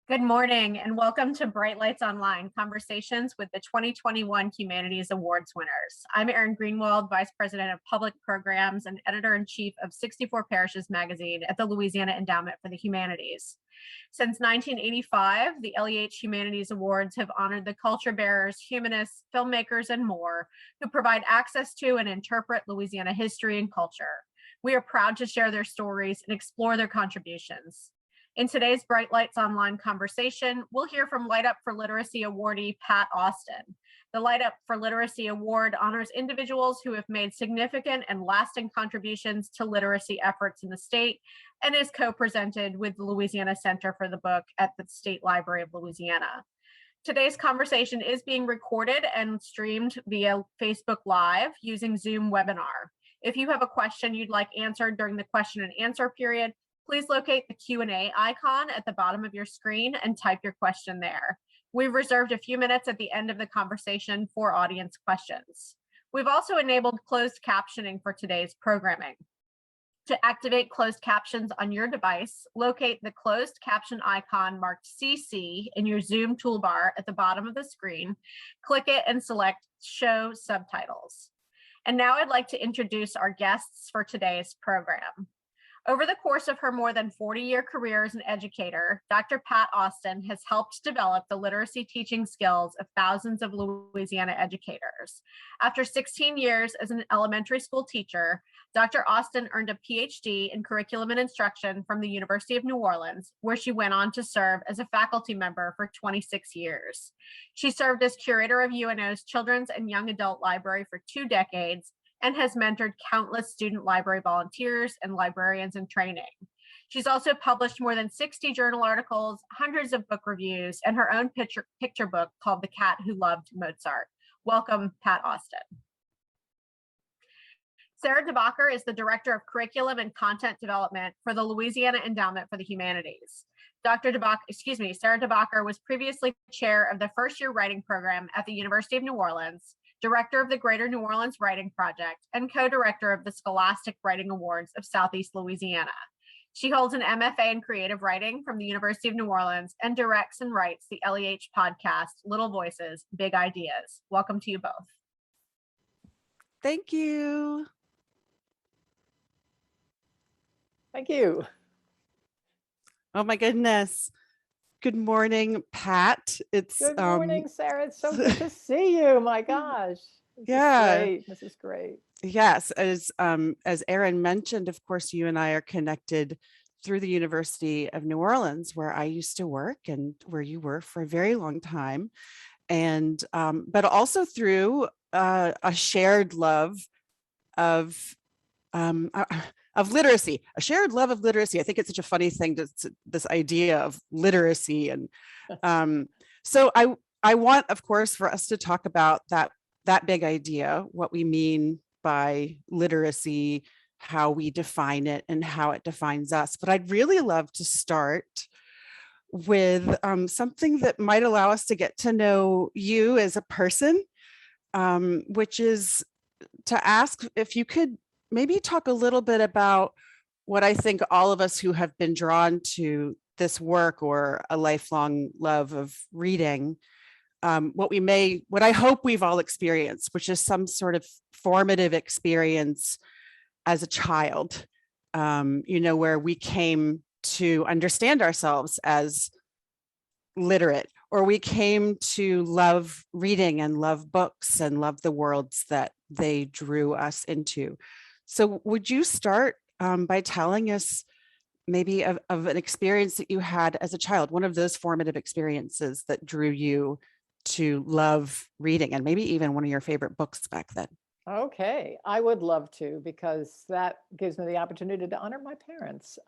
Good morning and welcome to Bright Lights Online, conversations with the 2021 Humanities Awards winners. I'm Erin Greenwald, Vice President of Public Programs and Editor-in-Chief of 64 Parishes magazine at the Louisiana Endowment for the Humanities. Since 1985, the LEH Humanities Awards have honored the culture bearers, humanists, filmmakers, and more who provide access to and interpret Louisiana history and culture. We are proud to share their stories and explore their contributions. In today's Bright Lights Online conversation, we'll hear from Light Up for Literacy awardee Pat Austin. The Light Up for Literacy Award honors individuals who have made significant and lasting contributions to literacy efforts in the state and is co-presented with the Louisiana Center for the Book at the State Library of Louisiana. Today's conversation is being recorded and streamed via Facebook Live using Zoom webinar. If you have a question you'd like answered during the question and answer period, please locate the Q&A icon at the bottom of your screen and type your question there. We've reserved a few minutes at the end of the conversation for audience questions. We've also enabled closed captioning for today's programming. To activate closed captions on your device, locate the closed caption icon marked CC in your Zoom toolbar at the bottom of the screen, click it and select Show Subtitles. And now I'd like to introduce our guests for today's program. Over the course of her more than 40-year career as an educator, Dr. Pat Austin has helped develop the literacy teaching skills of thousands of Louisiana educators. After 16 years as an elementary school teacher, Dr. Austin earned a PhD in curriculum and instruction from the University of New Orleans, where she went on to serve as a faculty member for 26 years. She served as curator of UNO's Children's and Young Adult Library for 2 decades, and has mentored countless student library volunteers and librarians in training. She's also published more than 60 journal articles, hundreds of book reviews, and her own picture book called The Cat Who Loved Mozart. Welcome, Pat Austin. Sarah DeBacher is the Director of Curriculum and Content Development for the Louisiana Endowment for the Humanities. Sarah DeBacher was previously chair of the first-year writing program at the University of New Orleans, director of the Greater New Orleans Writing Project, and co-director of the Scholastic Writing Awards of Southeast Louisiana. She holds an MFA in creative writing from the University of New Orleans and directs and writes the LEH podcast, Little Voices, Big Ideas. Welcome to you both. Thank you. Thank you. Oh my goodness. Good morning, Pat. Good morning, Sarah. It's so good to see you. My gosh. This is great. Yes, as Erin mentioned, of course, you and I are connected through the University of New Orleans, where I used to work and where you were for a very long time, and but also through a shared love of literacy, a shared love of literacy. I think it's such a funny thing, this idea of literacy. And so I want, of course, for us to talk about that big idea, what we mean by literacy, how we define it and how it defines us. But I'd really love to start with something that might allow us to get to know you as a person, which is to ask if you could maybe talk a little bit about what I think all of us who have been drawn to this work or a lifelong love of reading, what I hope we've all experienced, which is some sort of formative experience as a child, where we came to understand ourselves as literate, or we came to love reading and love books and love the worlds that they drew us into. So would you start by telling us maybe of an experience that you had as a child, one of those formative experiences that drew you to love reading, and maybe even one of your favorite books back then? Okay, I would love to, because that gives me the opportunity to honor my parents.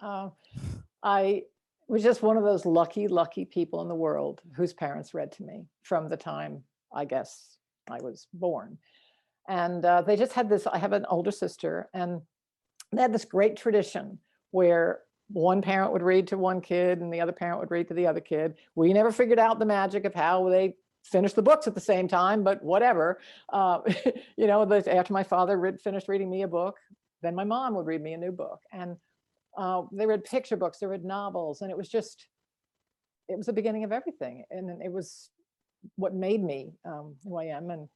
I was just one of those lucky people in the world whose parents read to me from the time, I guess, I was born. And they just had this, I have an older sister, and they had this great tradition where one parent would read to one kid and the other parent would read to the other kid. We never figured out the magic of how they finished the books at the same time, but whatever. After my father finished reading me a book, then my mom would read me a new book. And they read picture books, they read novels, and it was just it was the beginning of everything. And it was what made me who I am, and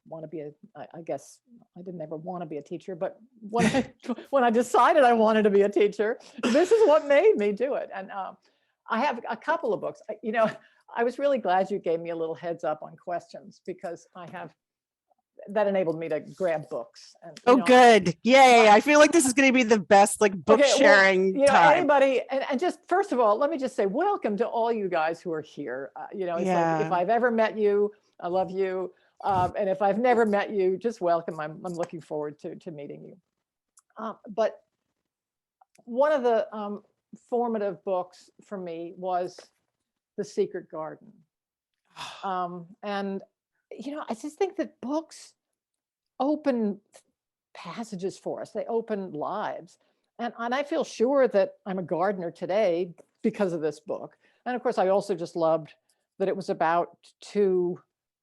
want to be I guess I didn't ever want to be a teacher, but when I decided I wanted to be a teacher, this is what made me do it. And I have a couple of books. I was really glad you gave me a little heads up on questions, because that enabled me to grab books. And, good. Yay. I feel like this is going to be the best book sharing time. Anybody, and just first of all, let me just say welcome to all you guys who are here. It's like, if I've ever met you, I love you. And if I've never met you, just welcome. I'm looking forward to meeting you. But one of the formative books for me was The Secret Garden. And, I just think that books open passages for us. They open lives. And I feel sure that I'm a gardener today because of this book. And of course, I also just loved that it was about two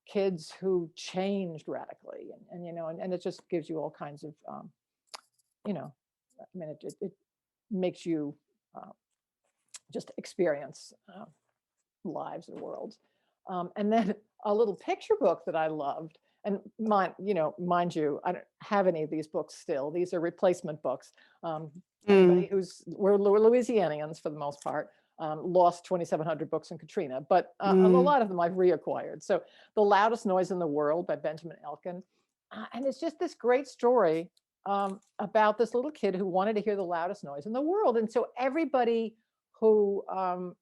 kids who changed radically, and it just gives you all kinds of, it makes you just experience lives and worlds. And then a little picture book that I loved, and mind you, I don't have any of these books still. These are replacement books. Anybody we're Louisianians for the most part. Lost 2,700 books in Katrina, but a lot of them I've reacquired. So The Loudest Noise in the World by Benjamin Elkin. And it's just this great story about this little kid who wanted to hear the loudest noise in the world. And so everybody who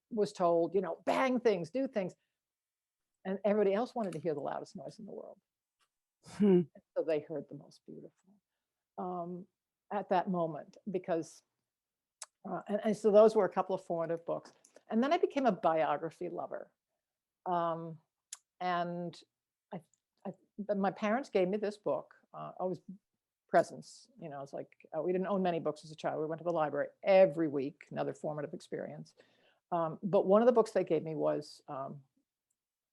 was told, bang things, do things, and everybody else wanted to hear the loudest noise in the world. So they heard the most beautiful at that moment, because and so those were a couple of formative books. And then I became a biography lover. And my parents gave me this book. I was presents, it's like, we didn't own many books as a child. We went to the library every week, another formative experience. But one of the books they gave me was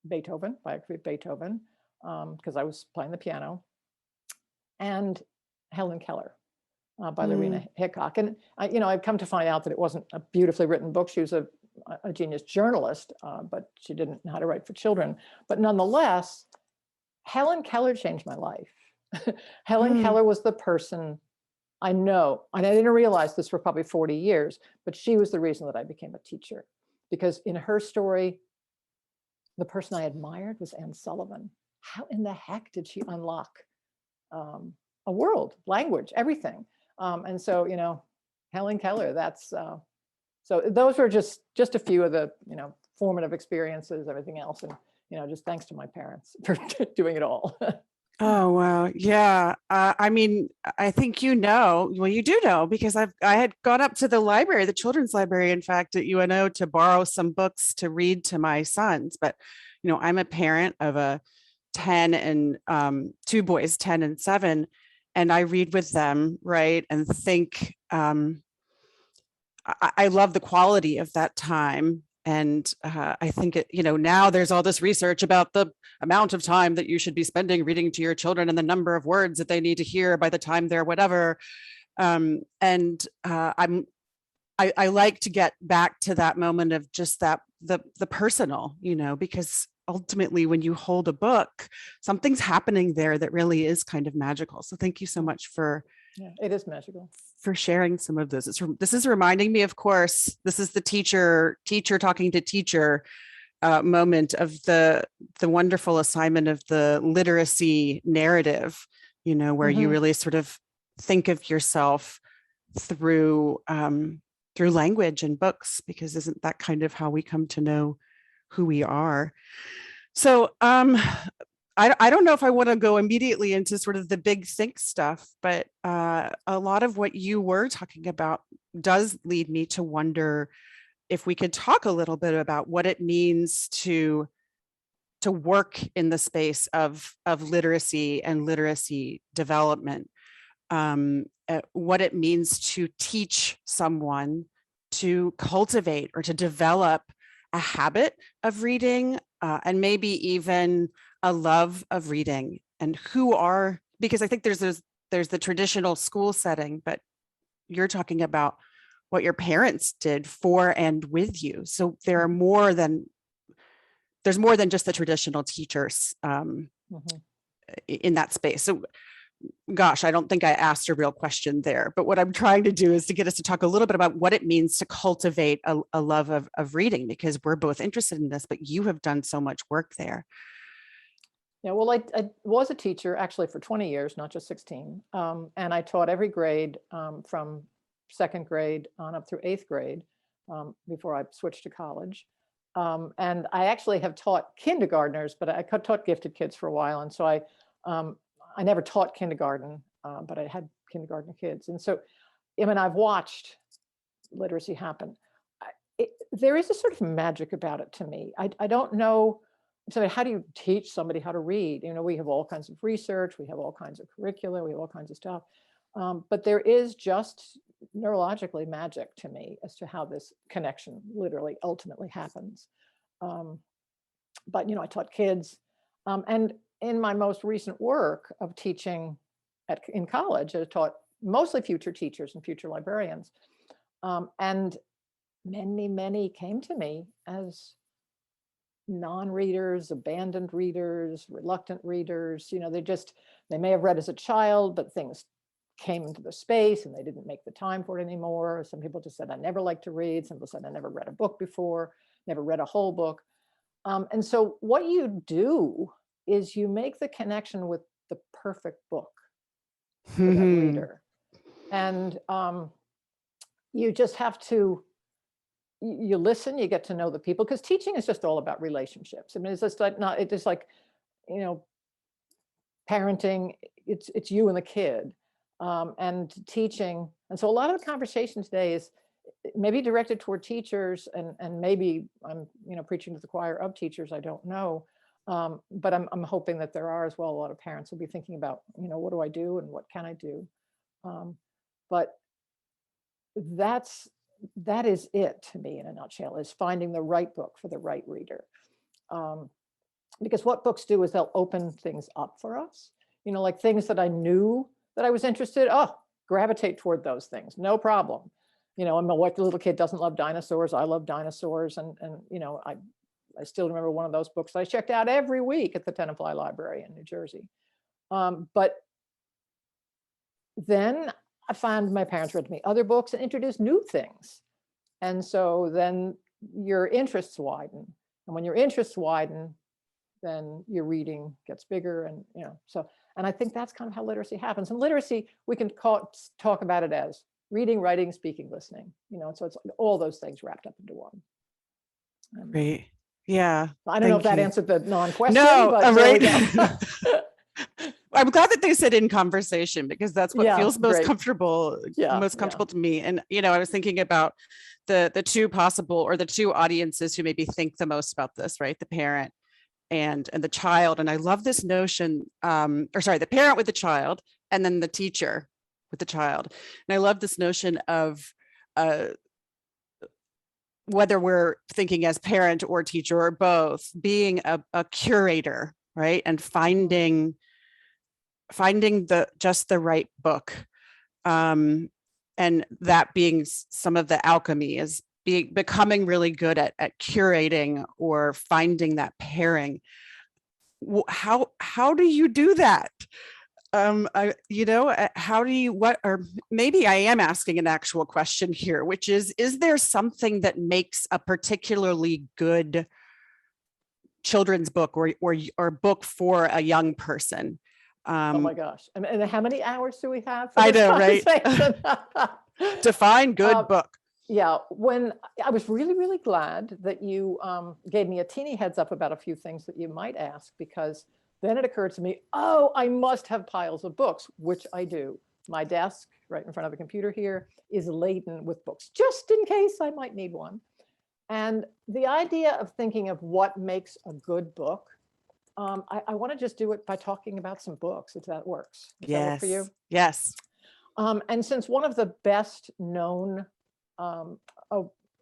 Beethoven, biography of Beethoven, because I was playing the piano, and Helen Keller. By Lorena Hickok. And I've come to find out that it wasn't a beautifully written book. She was a genius journalist, but she didn't know how to write for children. But nonetheless, Helen Keller changed my life. Helen Keller was the person I know, and I didn't realize this for probably 40 years, but she was the reason that I became a teacher. Because in her story, the person I admired was Anne Sullivan. How in the heck did she unlock a world, language, everything? And so, Helen Keller, that's, so those were just a few of the, formative experiences, everything else. And, just thanks to my parents for doing it all. Oh, wow. Yeah. I think well, you do know, because I had gone up to the library, the children's library, in fact, at UNO, to borrow some books to read to my sons. But, I'm a parent of a 10 and 2 boys, 10 and 7. And I read with them, right? And think, I love the quality of that time. And I think now there's all this research about the amount of time that you should be spending reading to your children and the number of words that they need to hear by the time they're whatever. I like to get back to that moment of just that, the personal, because ultimately when you hold a book, something's happening there that really is kind of magical. So thank you so much for it is magical, for sharing some of this. This is reminding me, of course, this is the teacher talking to teacher moment of the wonderful assignment of the literacy narrative, where you really sort of think of yourself through language and books, because isn't that kind of how we come to know who we are? So I don't know if I want to go immediately into sort of the big think stuff, but a lot of what you were talking about does lead me to wonder if we could talk a little bit about what it means to work in the space of literacy and literacy development, what it means to teach someone to cultivate or to develop a habit of reading, and maybe even a love of reading, and because I think there's the traditional school setting, but you're talking about what your parents did for and with you. So there's more than just the traditional teachers in that space. So gosh, I don't think I asked a real question there, but what I'm trying to do is to get us to talk a little bit about what it means to cultivate a love of reading, because we're both interested in this, but you have done so much work there. Yeah, well, I was a teacher actually for 20 years, not just 16. And I taught every grade from second grade on up through eighth grade before I switched to college. And I actually have taught kindergartners, but I taught gifted kids for a while. And so I never taught kindergarten, but I had kindergarten kids. And so, I mean, I've watched literacy happen. There is a sort of magic about it to me. I don't know. So how do you teach somebody how to read? You know, we have all kinds of research, we have all kinds of curricula, we have all kinds of stuff. But there is just neurologically magic to me as to how this connection literally ultimately happens. But, you know, I taught kids. And in my most recent work of teaching in college, I taught mostly future teachers and future librarians. And many came to me as non-readers, abandoned readers, reluctant readers. You know, they may have read as a child, but things came into the space and they didn't make the time for it anymore. Some people just said, I never liked to read. Some people said, I never read a book before, never read a whole book. And so what you do is you make the connection with the perfect book for that reader. And you just have to, you listen, you get to know the people, because teaching is just all about relationships. I mean, it's just like you know, parenting, it's you and the kid, and teaching. And so a lot of the conversation today is maybe directed toward teachers, and maybe I'm, you know, preaching to the choir of teachers, I don't know. But I'm hoping that there are as well a lot of parents will be thinking about, you know, what do I do and what can I do? But that is it to me in a nutshell, is finding the right book for the right reader. Because what books do is they'll open things up for us, you know, like things that I knew that I was interested, gravitate toward those things, no problem. You know, and my little kid doesn't love dinosaurs, I love dinosaurs. And you know, I still remember one of those books that I checked out every week at the Tenafly Library in New Jersey. But then I found my parents read to me other books and introduced new things. And so then your interests widen. And when your interests widen, then your reading gets bigger. And, you know, so, and I think that's kind of how literacy happens. And literacy, we can talk about it as reading, writing, speaking, listening, you know, so it's all those things wrapped up into one. Great. Yeah. I don't know if that answered the non-question. No, but right. I'm glad that they said in conversation, because that's what feels most great. comfortable, to me. And, you know, I was thinking about the two possible, or the two audiences who maybe think the most about this, right? The parent and the child. And I love this notion, the parent with the child, and then the teacher with the child. And I love this notion of whether we're thinking as parent or teacher or both, being a curator, right? And finding the right book, and that being some of the alchemy is becoming really good at curating or finding that pairing. How do you do that? Or maybe I am asking an actual question here, which is there something that makes a particularly good children's book or book for a young person? Oh my gosh. And how many hours do we have for I this know, right? Define good book. Yeah, when I was really glad that you gave me a teeny heads up about a few things that you might ask, because then it occurred to me, I must have piles of books, which I do. My desk right in front of the computer here is laden with books, just in case I might need one. And the idea of thinking of what makes a good book, I want to just do it by talking about some books, if that works. Does that work for you? Yes. And since one of the best known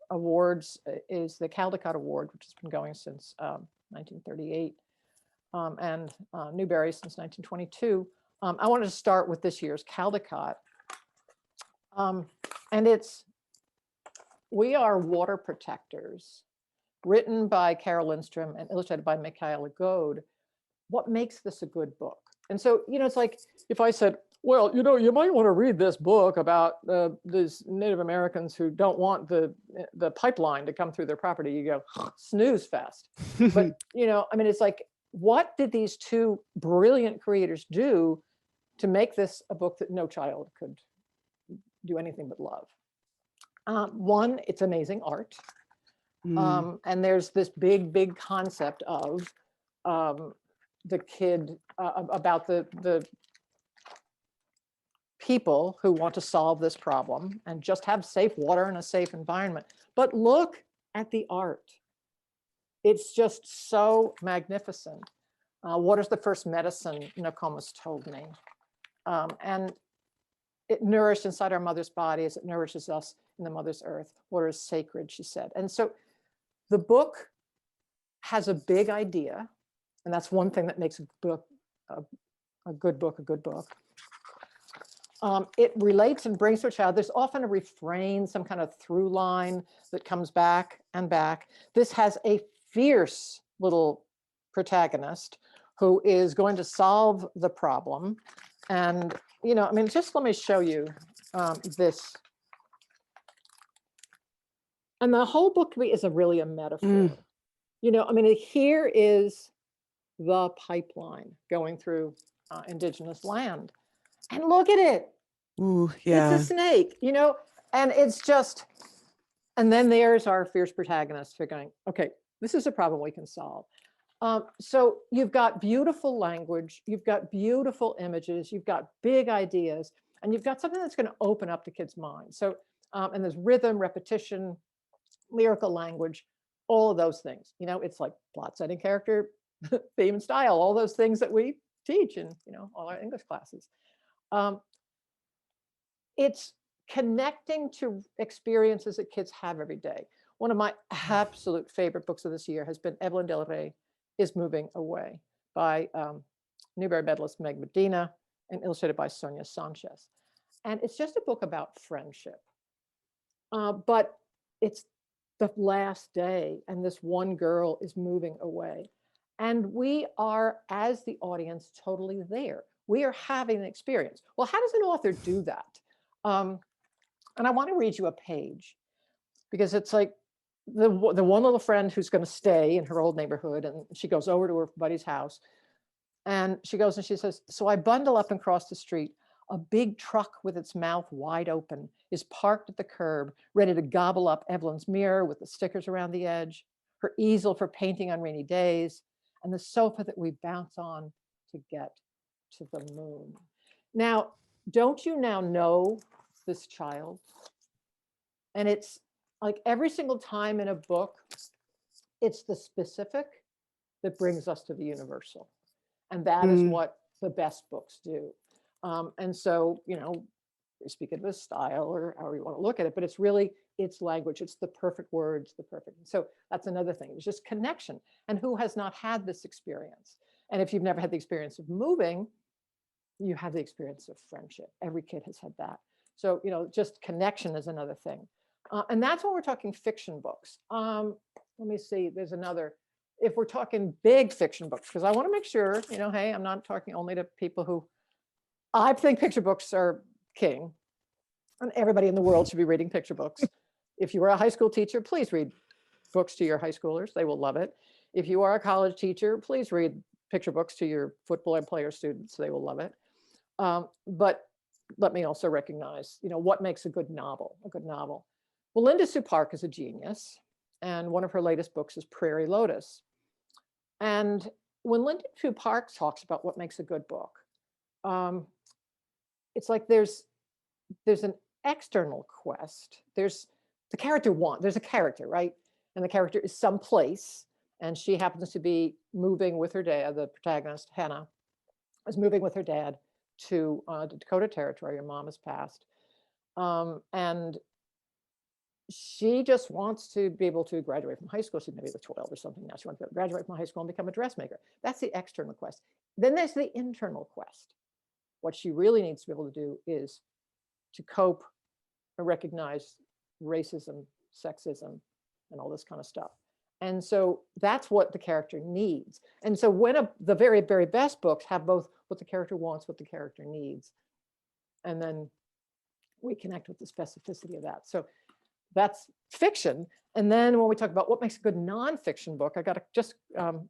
awards is the Caldecott Award, which has been going since 1938, and Newbery since 1922, I wanted to start with this year's Caldecott. And it's we are water protectors, written by Carol Lindstrom and illustrated by Michaela Goad. What makes this a good book? And so, it's like if I said, well, you might want to read this book about these Native Americans who don't want the pipeline to come through their property. You go, snooze fest. But, it's like, what did these two brilliant creators do to make this a book that no child could do anything but love? One, it's amazing art. And there's this big concept of the kid, about the people who want to solve this problem and just have safe water and a safe environment. But look at the art. It's just so magnificent. Water's the first medicine, Nokomis told me. And it nourished inside our mother's body as it nourishes us in the mother's earth. Water is sacred, she said. And so the book has a big idea, and that's one thing that makes a book a good book a good book. It relates and brings to a child. There's often a refrain, some kind of through line that comes back and back. This has a fierce little protagonist who is going to solve the problem. And, just let me show you this. And the whole book to me is really a metaphor. Here is the pipeline going through indigenous land. And look at it. Ooh, yeah. It's a snake, and it's just, and then there's our fierce protagonist figuring, okay, this is a problem we can solve. So you've got beautiful language, you've got beautiful images, you've got big ideas, and you've got something that's going to open up the kid's mind. So, and there's rhythm, repetition, lyrical language, all of those things. It's like plot, setting, character, theme, and style, all those things that we teach in, all our English classes. It's connecting to experiences that kids have every day. One of my absolute favorite books of this year has been Evelyn Del Rey is Moving Away by Newbery medalist Meg Medina and illustrated by Sonia Sanchez. And it's just a book about friendship. But it's the last day and this one girl is moving away. And we are, as the audience, totally there. We are having an experience. Well, how does an author do that? And I want to read you a page because it's like the one little friend who's going to stay in her old neighborhood, and she goes over to her buddy's house, and she goes and she says, so I bundle up and cross the street. A big truck with its mouth wide open is parked at the curb, ready to gobble up Evelyn's mirror with the stickers around the edge, her easel for painting on rainy days, and the sofa that we bounce on to get to the moon. Now, don't you now know this child? And it's like every single time in a book, it's the specific that brings us to the universal. And that is what the best books do. And so, speak of a style or however you want to look at it, but it's really, it's language. It's the perfect words, the perfect. So that's another thing. It's just connection. And who has not had this experience? And if you've never had the experience of moving, you have the experience of friendship. Every kid has had that. So, just connection is another thing. And that's when we're talking fiction books. Let me see, there's another, if we're talking big fiction books, because I want to make sure, hey, I'm not talking only to people who, I think picture books are king. And everybody in the world should be reading picture books. If you are a high school teacher, please read books to your high schoolers. They will love it. If you are a college teacher, please read picture books to your football player students. They will love it. But let me also recognize, what makes a good novel, Well, Linda Sue Park is a genius. And one of her latest books is Prairie Lotus. And when Linda Sue Park talks about what makes a good book, it's like there's an external quest. There's the character there's a character, right? And the character is someplace, and she happens to be moving with her dad. The protagonist, Hannah, is moving with her dad to the Dakota Territory. Her mom has passed. And she just wants to be able to graduate from high school. She's maybe 12 or something now. She wants to graduate from high school and become a dressmaker. That's the external quest. Then there's the internal quest. What she really needs to be able to do is to cope and recognize racism sexism and all this kind of stuff. And so that's what the character needs. And so when the very, very best books have both what the character wants, what the character needs, and then we connect with the specificity of that. So that's fiction. And then when we talk about what makes a good nonfiction book, I got just an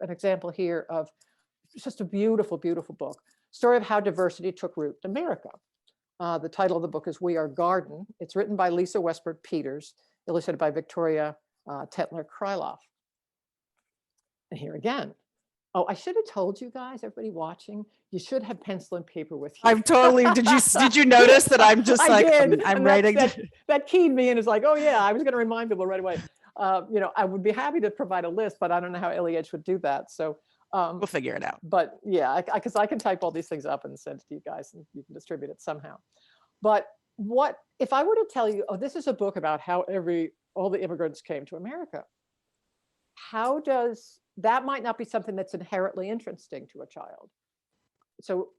example here of just a beautiful, beautiful book. Story of how diversity took root in America. The title of the book is We Are Garden. It's written by Lisa Westbrook Peters, illustrated by Victoria Tetler Kryloff. And here again. Oh, I should have told you guys, everybody watching, you should have pencil and paper with you. I'm totally, did you notice that I'm just I like, did, I'm and writing. that keyed me and is like, oh yeah, I was going to remind people right away. You know, I would be happy to provide a list, but I don't know how LEH would do that. So We'll figure it out. But yeah, because I can type all these things up and send it to you guys and you can distribute it somehow. But what if I were to tell you, oh, this is a book about how all the immigrants came to America? How does that might not be something that's inherently interesting to a child. So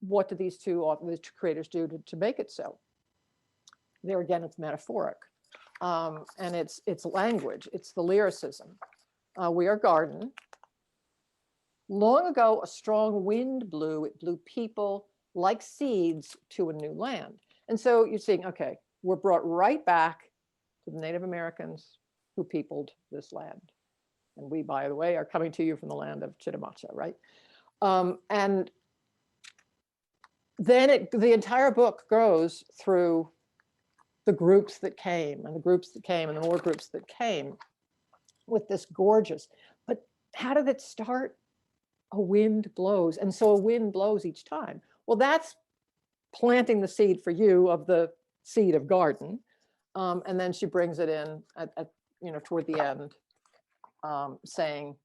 what do these two creators do to make it so? There again, it's metaphoric. And it's language, it's the lyricism. We are garden. Long ago, a strong wind blew. It blew people like seeds to a new land. And so you're seeing, okay, we're brought right back to the Native Americans who peopled this land. And we, by the way, are coming to you from the land of Chitimacha, right? And then the entire book goes through the groups that came and the groups that came and the more groups that came with this gorgeous, but how did it start? A wind blows. And so a wind blows each time. Well, that's planting the seed for you of the seed of garden. And then she brings it in at toward the end, saying,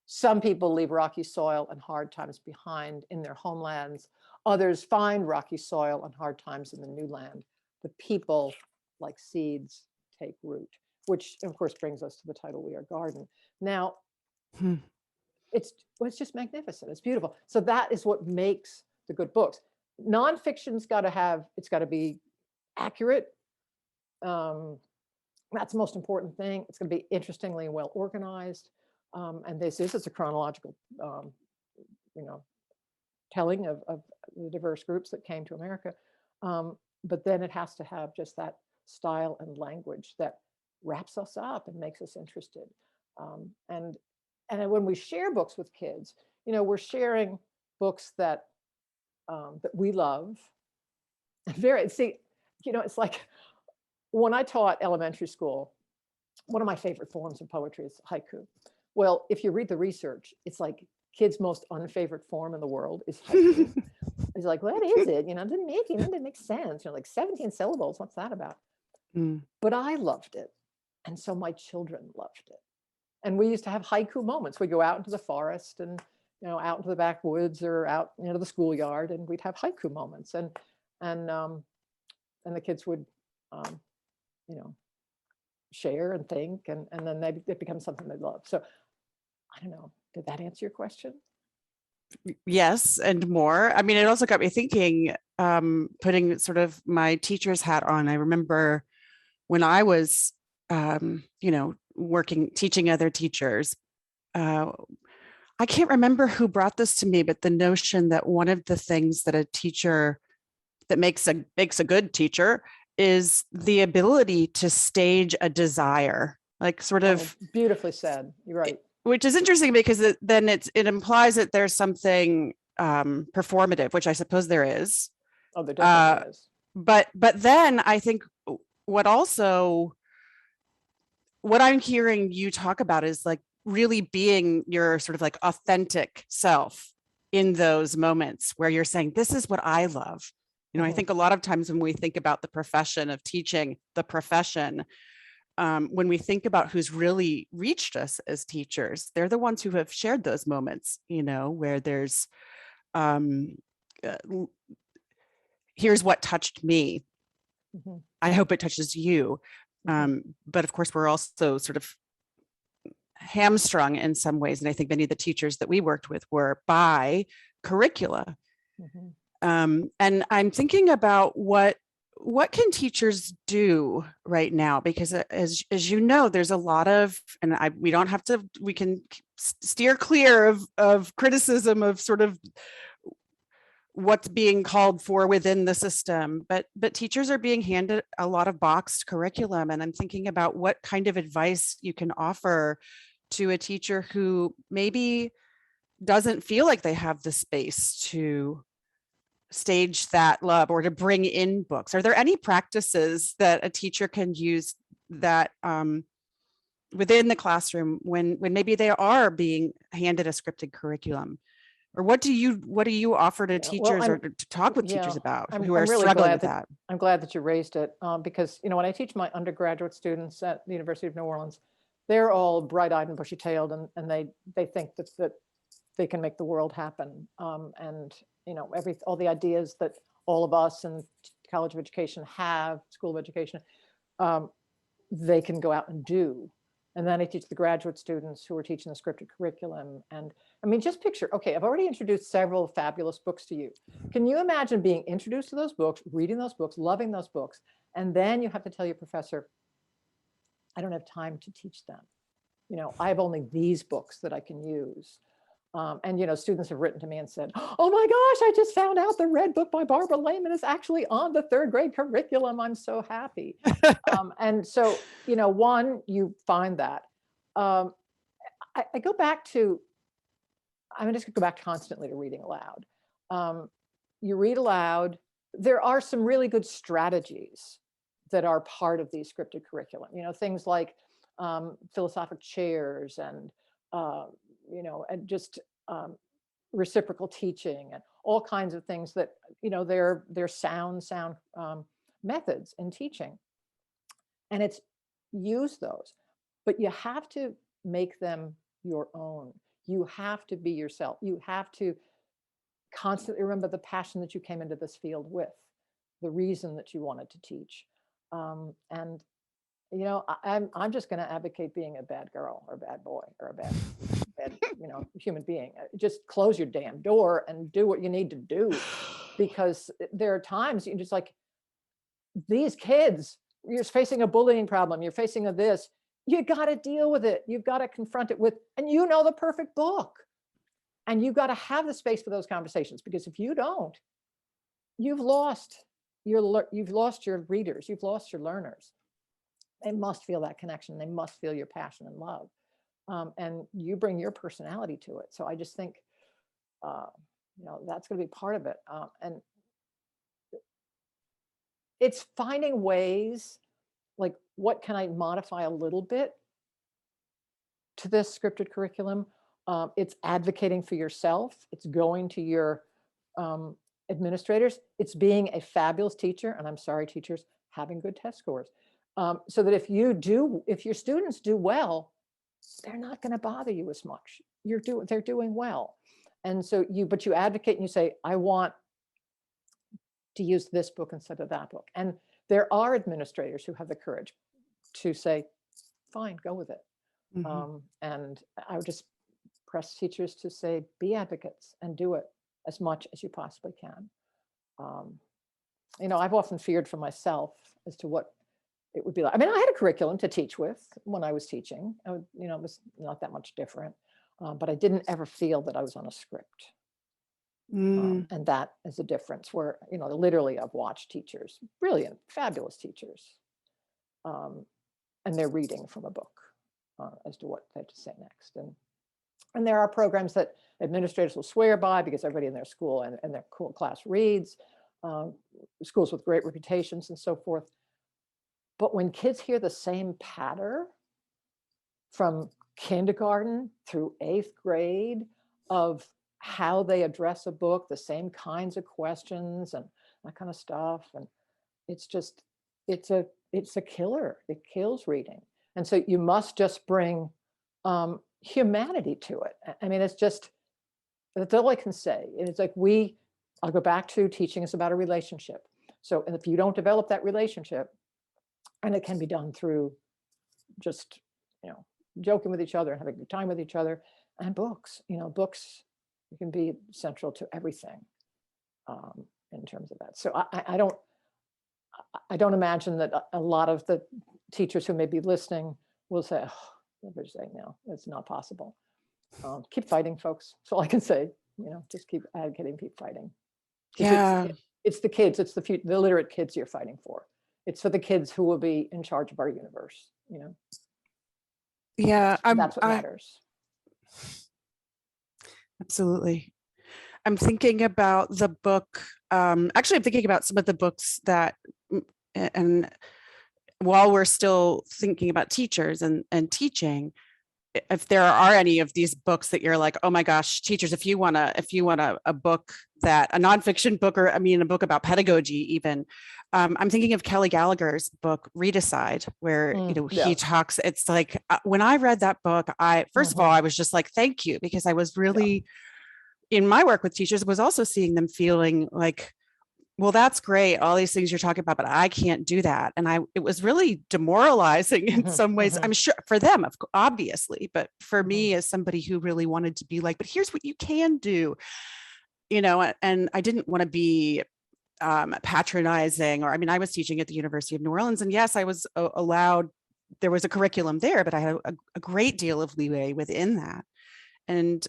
some people leave rocky soil and hard times behind in their homelands. Others find rocky soil and hard times in the new land. The people, like seeds, take root, which of course brings us to the title, We Are Garden. Now, it's just magnificent. It's beautiful. So that is what makes the good books. Nonfiction's got to be accurate. That's the most important thing. It's going to be interestingly well organized. And it's a chronological, telling of the diverse groups that came to America. But then it has to have just that style and language that wraps us up and makes us interested. And when we share books with kids, we're sharing books that we love. It's like when I taught elementary school, one of my favorite forms of poetry is haiku. Well, if you read the research, it's like kids' most unfavorite form in the world is haiku. It's like, what is it? It didn't make sense. Like 17 syllables, what's that about? But I loved it. And so my children loved it. And we used to have haiku moments. We go out into the forest and, out into the backwoods or out into the schoolyard, and we'd have haiku moments. And the kids would, share and think, and then it becomes something they love. So I don't know, did that answer your question? Yes, and more. I mean, it also got me thinking, putting sort of my teacher's hat on. I remember when I was, teaching other teachers, I can't remember who brought this to me, but the notion that one of the things that a teacher that makes a good teacher is the ability to stage a desire, like sort of beautifully said. You're right. Which is interesting because then it implies that there's something performative, which I suppose there is. Oh, there definitely is. But then I think what I'm hearing you talk about is like really being your sort of like authentic self in those moments where you're saying, this is what I love. I think a lot of times when we think about the profession of teaching, when we think about who's really reached us as teachers, they're the ones who have shared those moments, where there's, here's what touched me. I hope it touches you. But of course, we're also sort of hamstrung in some ways. And I think many of the teachers that we worked with were by curricula. And I'm thinking about what what can teachers do right now? Because as you know, there's a lot of, and we don't have to, we can steer clear of criticism of sort of what's being called for within the system, but teachers are being handed a lot of boxed curriculum. And I'm thinking about what kind of advice you can offer to a teacher who maybe doesn't feel like they have the space to stage that love or to bring in books. Are there any practices that a teacher can use that within the classroom when maybe they are being handed a scripted curriculum? Or what do you offer to teachers or to talk with teachers about who are really struggling with that? I'm glad that you raised it because, when I teach my undergraduate students at the University of New Orleans, they're all bright-eyed and bushy-tailed, and they think that they can make the world happen. And all the ideas that all of us in college of education have, school of education, they can go out and do. And then I teach the graduate students who are teaching the scripted curriculum. And I mean, just picture, okay, I've already introduced several fabulous books to you. Can you imagine being introduced to those books, reading those books, loving those books, and then you have to tell your professor, I don't have time to teach them. I have only these books that I can use. And students have written to me and said, oh my gosh, I just found out the Red Book by Barbara Lehman is actually on the third grade curriculum. I'm so happy. And so, one, you find that. I go back to, I'm just going to go back constantly to reading aloud. You read aloud. There are some really good strategies that are part of these scripted curriculum. Things like philosophic chairs and and just reciprocal teaching and all kinds of things that, they're sound methods in teaching. And it's use those, but you have to make them your own. You have to be yourself. You have to constantly remember the passion that you came into this field with, the reason that you wanted to teach. And I'm just going to advocate being a bad girl or a bad boy or a bad human being. Just close your damn door and do what you need to do, because there are times you just like, these kids, you're facing a bullying problem, you're facing this, you got to deal with it. You've got to confront it with, and the perfect book, and you've got to have the space for those conversations, because if you don't, you've lost your readers, you've lost your learners. They must feel that connection. They must feel your passion and love. And you bring your personality to it. So I just think, that's going to be part of it. And it's finding ways, like, what can I modify a little bit to this scripted curriculum? It's advocating for yourself. It's going to your administrators. It's being a fabulous teacher. And I'm sorry, teachers, having good test scores. So that if your students do well, they're not going to bother you as much. They're doing well. And so but you advocate and you say, I want to use this book instead of that book. And there are administrators who have the courage to say, fine, go with it. Mm-hmm. And I would just press teachers to say, be advocates and do it as much as you possibly can. I've often feared for myself as to what it would be like. I mean, I had a curriculum to teach with when I was teaching. It was not that much different, but I didn't ever feel that I was on a script. And that is a difference where, literally I've watched teachers, brilliant, fabulous teachers, and they're reading from a book as to what they have to say next. And there are programs that administrators will swear by because everybody in their school and their cool class reads, schools with great reputations and so forth. But when kids hear the same patter from kindergarten through 8th grade of how they address a book, the same kinds of questions and that kind of stuff, and it's a killer. It kills reading. And so you must just bring humanity to it. I mean, that's all I can say. And it's like I'll go back to teaching is about a relationship. So, and if you don't develop that relationship, and it can be done through just, joking with each other and having a good time with each other, and books, books can be central to everything in terms of that. So I don't imagine that a lot of the teachers who may be listening will say, oh, what are you saying now? It's not possible. Keep fighting, folks. That's all I can say. Just keep advocating, keep fighting. Yeah. It's the kids, it's the literate kids you're fighting for. It's for the kids who will be in charge of our universe, Yeah. That's what matters. Absolutely. I'm thinking about the book. Actually, I'm thinking about some of the books that, and while we're still thinking about teachers and teaching, if there are any of these books that you're like, oh my gosh, teachers, if you want a book that a nonfiction book, or a book about pedagogy, even, I'm thinking of Kelly Gallagher's book, Redecide, where, he talks, it's like, when I read that book, first of all, I was just like, thank you, because I was really, in my work with teachers, was also seeing them feeling like, well, that's great, all these things you're talking about, but I can't do that. And it was really demoralizing in some ways, I'm sure for them, obviously, but for me as somebody who really wanted to be like, but here's what you can do, and I didn't want to be patronizing, or, I was teaching at the University of New Orleans, and yes, I was allowed, there was a curriculum there, but I had a great deal of leeway within that. And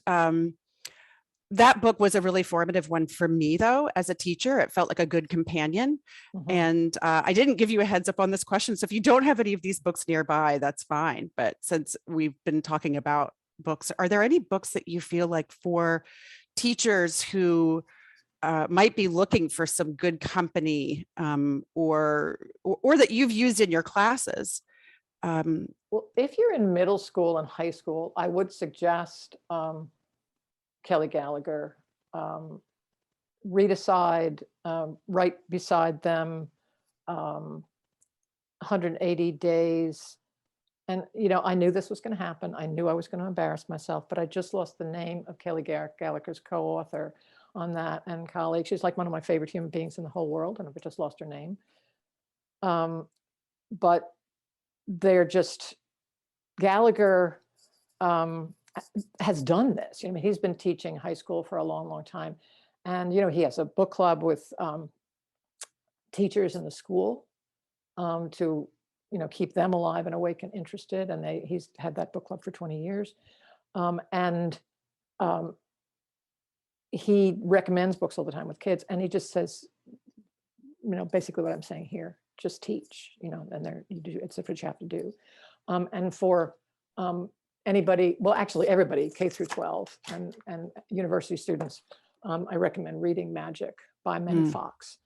that book was a really formative one for me, though, as a teacher. It felt like a good companion. And I didn't give you a heads up on this question. So if you don't have any of these books nearby, that's fine. But since we've been talking about books, are there any books that you feel like for teachers who might be looking for some good company, or that you've used in your classes? Well, if you're in middle school and high school, I would suggest Kelly Gallagher, Redecide, right beside them, 180 Days. And, I knew this was going to happen. I knew I was going to embarrass myself, but I just lost the name of Kelly Gallagher's co-author on that and colleague. She's like one of my favorite human beings in the whole world, and I've just lost her name. But they're just, Gallagher has done this. He's been teaching high school for a long, long time. And, he has a book club with teachers in the school to, keep them alive and awake and interested. And he's had that book club for 20 years. He recommends books all the time with kids. And he just says, basically what I'm saying here, just teach, and it's what you have to do. And for anybody, well, actually everybody, K through 12 and university students, I recommend reading Magic by Many Fox.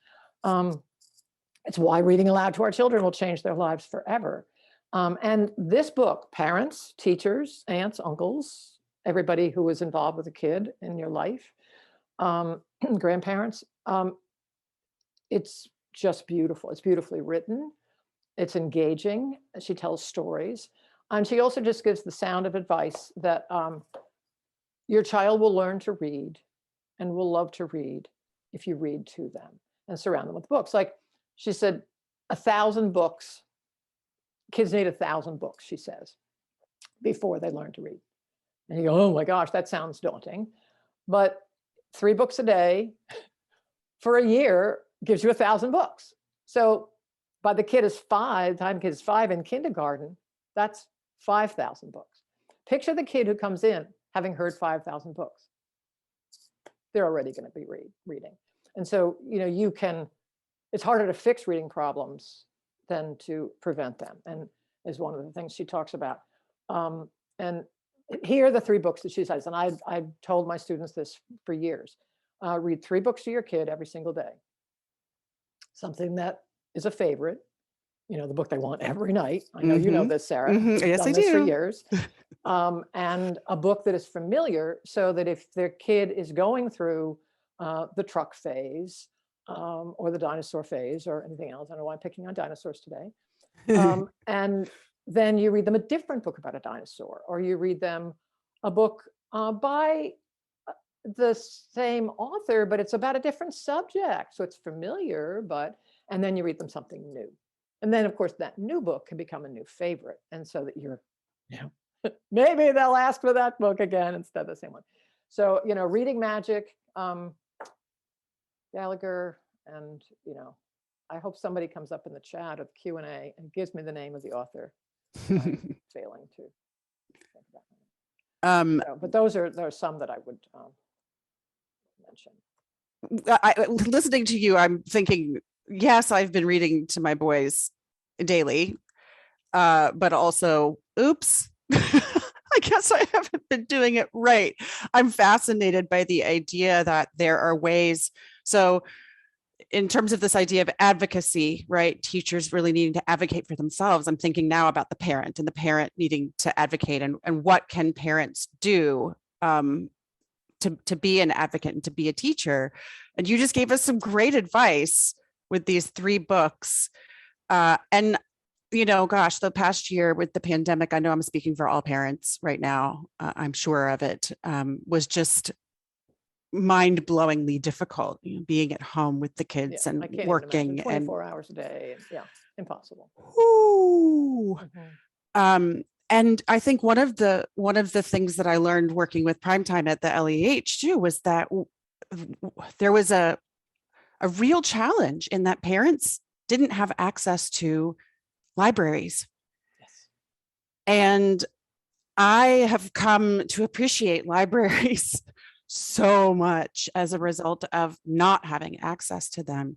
It's why reading aloud to our children will change their lives forever. And this book, parents, teachers, aunts, uncles, everybody who was involved with a kid in your life, grandparents, it's just beautiful. It's beautifully written. It's engaging. She tells stories. And she also just gives the sound of advice that your child will learn to read and will love to read if you read to them and surround them with books. Like she said, 1,000 books, kids need 1,000 books, she says, before they learn to read. And you go, oh my gosh, that sounds daunting. But 3 books a day for a year gives you 1,000 books. So by the time the kid is 5 in kindergarten, that's 5,000 books. Picture the kid who comes in having heard 5,000 books. They're already going to be reading. And so, it's harder to fix reading problems than to prevent them, and is one of the things she talks about. And here are the 3 books that she says, and I've told my students this for years. Read 3 books to your kid every single day. Something that is a favorite, the book they want every night. I know you know this, Sarah. Yes, I do. For years. And a book that is familiar, so that if their kid is going through the truck phase or the dinosaur phase or anything else, I don't know why I'm picking on dinosaurs today. And then you read them a different book about a dinosaur, or you read them a book by the same author, but it's about a different subject. So it's familiar, and then you read them something new. And then, of course, that new book can become a new favorite. And so that you're, maybe they'll ask for that book again instead of the same one. So, reading Magic, Gallagher, and, I hope somebody comes up in the chat of Q&A and gives me the name of the author. I'm failing to think about that. So, but there are some that I would mention. Listening to you, I'm thinking, yes, I've been reading to my boys daily, but also, oops, I guess I haven't been doing it right. I'm fascinated by the idea that there are ways. So in terms of this idea of advocacy, right? Teachers really needing to advocate for themselves. I'm thinking now about the parent and the parent needing to advocate, and what can parents do to be an advocate and to be a teacher. And you just gave us some great advice with these 3 books. And, gosh, the past year with the pandemic, I know I'm speaking for all parents right now, I'm sure of it, was just mind-blowingly difficult, being at home with the kids and I can't working even imagine, and 24 hours a day. Yeah, impossible. Ooh. Mhm. And I think one of the things that I learned working with Primetime at the LEH too was that there was a real challenge in that parents didn't have access to libraries. Yes. And I have come to appreciate libraries so much as a result of not having access to them.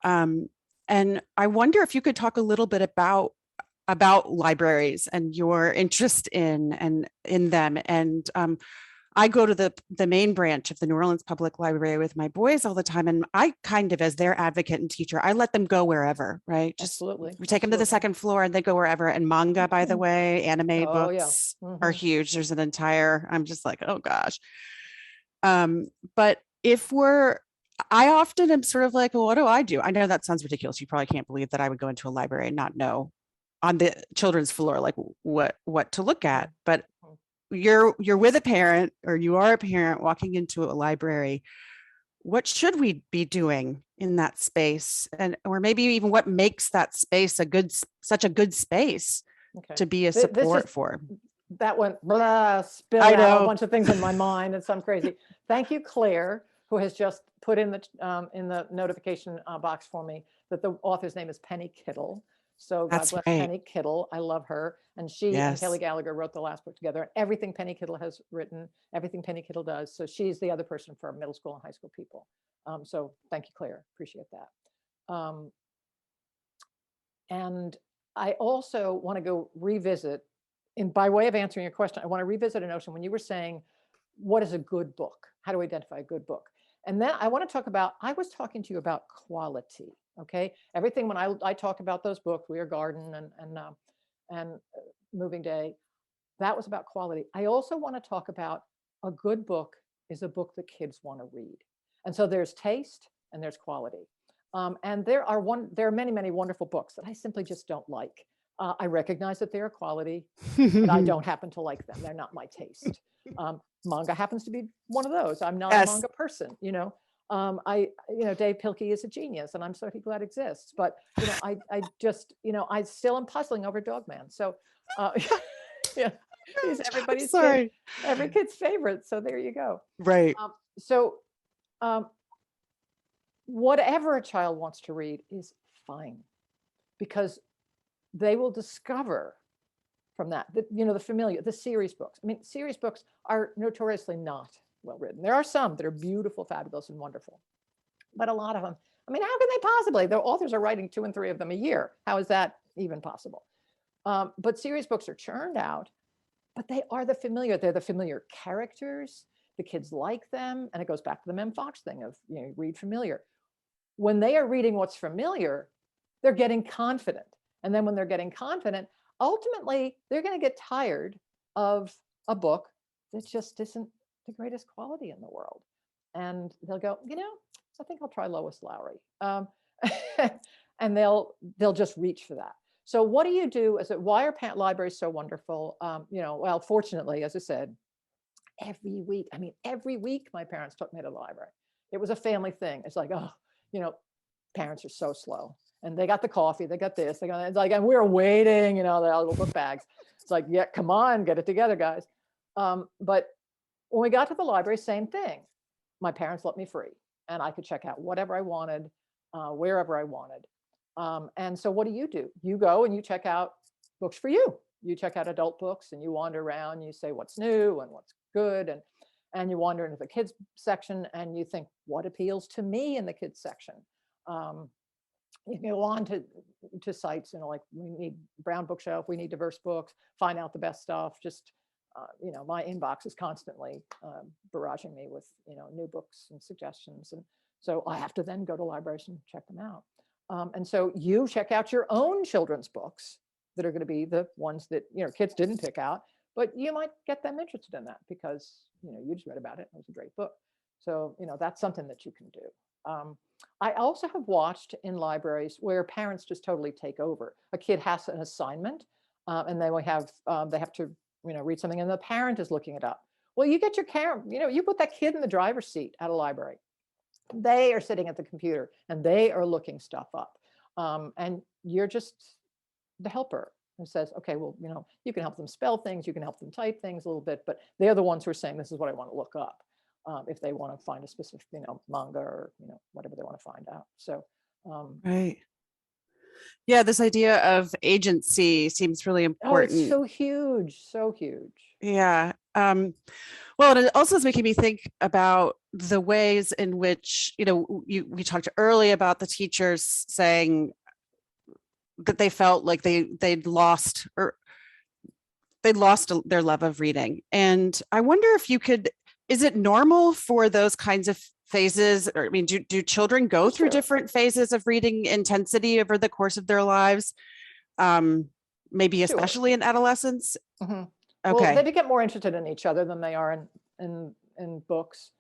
And I wonder if you could talk a little bit about libraries and your interest in them. And I go to the main branch of the New Orleans Public Library with my boys all the time, and I kind of, as their advocate and teacher, I let them go wherever, right? Just Absolutely. we take them to the second floor and they go wherever. And manga, by the way, anime Oh, yeah. books are huge. There's an entire, I'm just like, oh gosh. But I often am sort of like, well, what do I do? I know that sounds ridiculous. You probably can't believe that I would go into a library and not know on the children's floor, like what to look at. But you're with a parent, or you are a parent walking into a library. What should we be doing in that space? Or maybe even what makes that space such a good space to be a support for? That went spill I out know. a bunch of things in my mind. It's some crazy. Thank you, Claire, who has just put in the notification box for me that the author's name is Penny Kittle. So God bless Penny Kittle. I love her. And she and Kelly Gallagher wrote the last book together. And everything Penny Kittle has written, everything Penny Kittle does. So she's the other person for middle school and high school people. So thank you, Claire. Appreciate that. And I also want to go revisit, by way of answering your question, I want to revisit a notion when you were saying, what is a good book? How do we identify a good book? And then I want to talk about, I was talking to you about quality. Okay. Everything when I talk about those books, We Are Garden and Moving Day, that was about quality. I also want to talk about a good book is a book that kids want to read. And so there's taste and there's quality. And there are many, many wonderful books that I simply just don't like. I recognize that they are quality, but I don't happen to like them. They're not my taste. Manga happens to be one of those. I'm not a manga person, Dave Pilkey is a genius, and I'm so glad exists. But I just, I still am puzzling over Dogman. So, yeah, he's everybody's every kid's favorite. So there you go. Right. Whatever a child wants to read is fine, because they will discover from that, the familiar, the series books. I mean, series books are notoriously not well written. There are some that are beautiful, fabulous, and wonderful, but a lot of them, I mean, how can they possibly? The authors are writing 2 and 3 of them a year. How is that even possible? But series books are churned out, but they are the familiar. They're the familiar characters. The kids like them, and it goes back to the Mem Fox thing of read familiar. When they are reading what's familiar, they're getting confident. And then when they're getting confident, ultimately, they're going to get tired of a book that just isn't the greatest quality in the world. And they'll go, I think I'll try Lois Lowry. And they'll just reach for that. So what do you do? Why are libraries so wonderful? Well, fortunately, as I said, every week my parents took me to the library. It was a family thing. It's like, parents are so slow. And they got the coffee, they got this, it's like, and we're waiting, the little book bags. It's like, yeah, come on, get it together, guys. But when we got to the library, same thing. My parents let me free, and I could check out whatever I wanted. wherever I wanted. And so what do? You go and you check out books for you. You check out adult books and you wander around, you say what's new and what's good. And you wander into the kids section and you think, what appeals to me in the kids section? You can go on to sites, like we need brown bookshelf, we need diverse books, find out the best stuff. Just, my inbox is constantly barraging me with, new books and suggestions. And so I have to then go to libraries and check them out. And so you check out your own children's books that are going to be the ones that, kids didn't pick out, but you might get them interested in that because, you just read about it. It was a great book. So, that's something that you can do. I also have watched in libraries where parents just totally take over. A kid has an assignment and they have to, read something and the parent is looking it up. Well, you get your camera, you put that kid in the driver's seat at a library. They are sitting at the computer and they are looking stuff up. And you're just the helper who says, okay, well, you can help them spell things, you can help them type things a little bit, but they're the ones who are saying, this is what I want to look up. If they want to find a specific, manga or, whatever they want to find out. So, right. Yeah, this idea of agency seems really important. Oh, it's so huge, so huge. Yeah. Well, and it also is making me think about the ways in which, we talked early about the teachers saying that they felt like they'd lost their love of reading. And I wonder if is it normal for those kinds of phases? Or, do children go through different phases of reading intensity over the course of their lives? Maybe especially in adolescence? Mm-hmm. Okay. Well, they get more interested in each other than they are in books.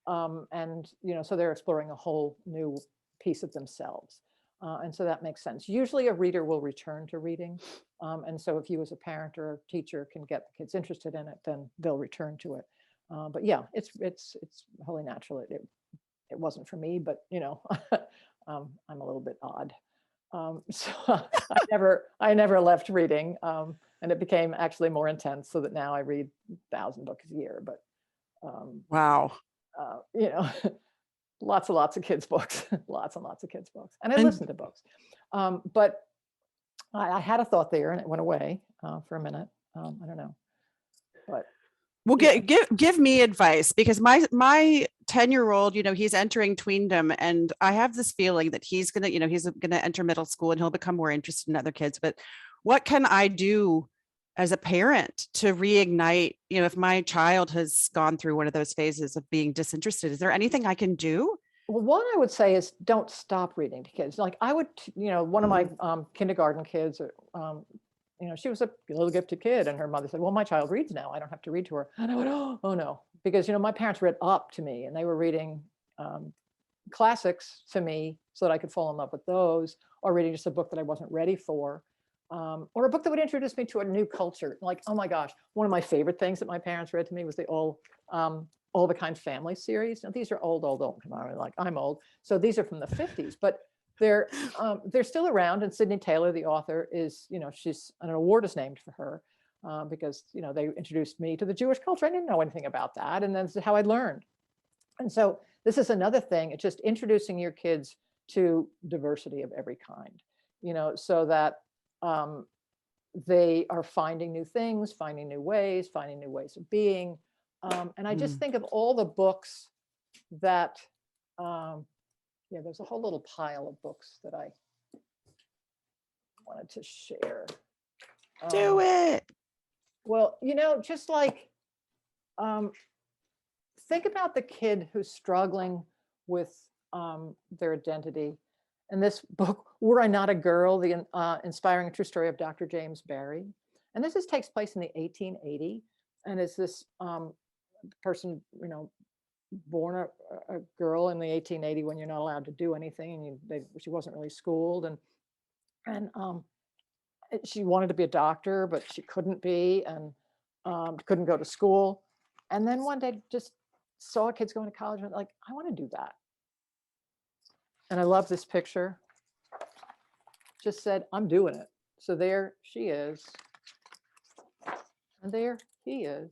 And, so they're exploring a whole new piece of themselves. And so that makes sense. Usually a reader will return to reading. And so if you as a parent or a teacher can get the kids interested in it, then they'll return to it. But yeah, it's wholly natural. It wasn't for me, but I'm a little bit odd. So I never left reading. And it became actually more intense so that now I read 1,000 books a year. But wow. Lots and lots of kids' books, lots and lots of kids' books. And I listen to books. But I had a thought there and it went away for a minute. I don't know. But well, give me advice, because my 10-year-old, he's entering tweendom, and I have this feeling that he's gonna enter middle school and he'll become more interested in other kids. But what can I do as a parent to reignite, if my child has gone through one of those phases of being disinterested? Is there anything I can do? Well, one I would say is don't stop reading to kids. Like I would, one of my kindergarten kids, she was a little gifted kid, and her mother said, well, my child reads now. I don't have to read to her. And I went, oh no, because, my parents read up to me and they were reading classics to me so that I could fall in love with those, or reading just a book that I wasn't ready for. Or a book that would introduce me to a new culture. Like, oh my gosh, one of my favorite things that my parents read to me was the All the Kind Family series. Now, these are old. Like I'm old. So these are from the 50s, but they're still around. And Sydney Taylor, the author, is, an award is named for her because, they introduced me to the Jewish culture. I didn't know anything about that. And that's how I learned. And so this is another thing. It's just introducing your kids to diversity of every kind, so that they are finding new things, finding new ways of being. And I just think of all the books that, there's a whole little pile of books that I wanted to share. Do it. Well, just like, think about the kid who's struggling with their identity. And this book, Were I Not a Girl, the inspiring true story of Dr. James Barrie. And this takes place in the 1880. And it's this person, born a girl in the 1880 when you're not allowed to do anything. And she wasn't really schooled. And she wanted to be a doctor, but she couldn't be, and couldn't go to school. And then one day just saw kids going to college and like, I want to do that. And I love this picture. Just said, I'm doing it. So there she is. And there he is.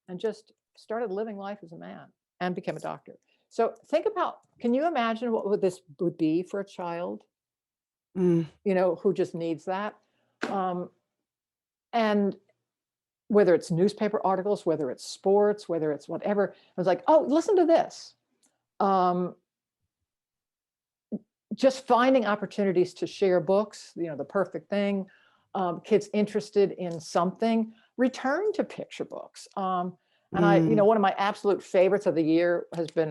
And just started living life as a man and became a doctor. So think about, can you imagine what this would be for a child, Mm. you know, who just needs that? And whether it's newspaper articles, whether it's sports, whether it's whatever, it was like, oh, listen to this. Just finding opportunities to share books, you know, the perfect thing. Kids interested in something, return to picture books. And I, you know, one of my absolute favorites of the year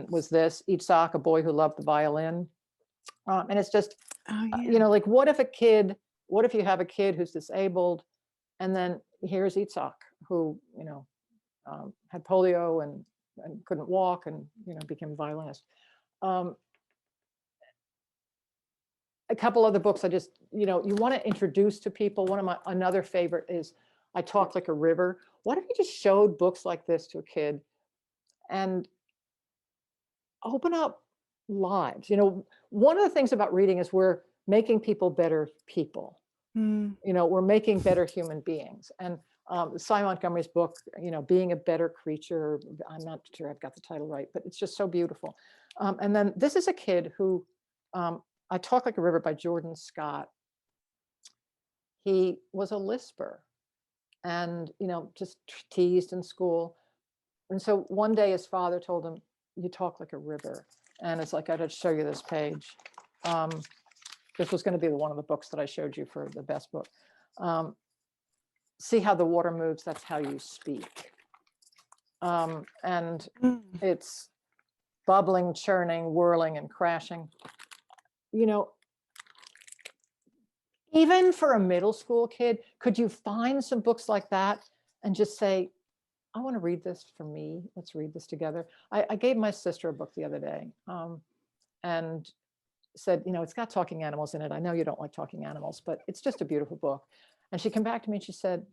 was this, Itzhak, A Boy Who Loved the Violin. And it's just, you know, like, what if you have a kid who's disabled, and then here's Itzhak, who, you know, had polio and couldn't walk and, you know, became a violinist. A couple other books I just, you know, you want to introduce to people. Another favorite is I Talk Like a River. What if you just showed books like this to a kid and open up lives? You know, one of the things about reading is we're making people better people. You know, we're making better human beings. And Cy Montgomery's book, you know, Being a Better Creature, I'm not sure I've got the title right, but it's just so beautiful. And then this is a kid who, I Talk Like a River by Jordan Scott. He was a lisper and, you know, just teased in school. And so one day his father told him, you talk like a river. And it's like, I had to show you this page. This was going to be one of the books that I showed you for the best book. See how the water moves, that's how you speak. And it's bubbling, churning, whirling, and crashing. You know, even for a middle school kid, could you find some books like that and just say, I want to read this for me. Let's read this together. I gave my sister a book the other day and said, you know, it's got talking animals in it. I know you don't like talking animals, but it's just a beautiful book. And she came back to me and she said,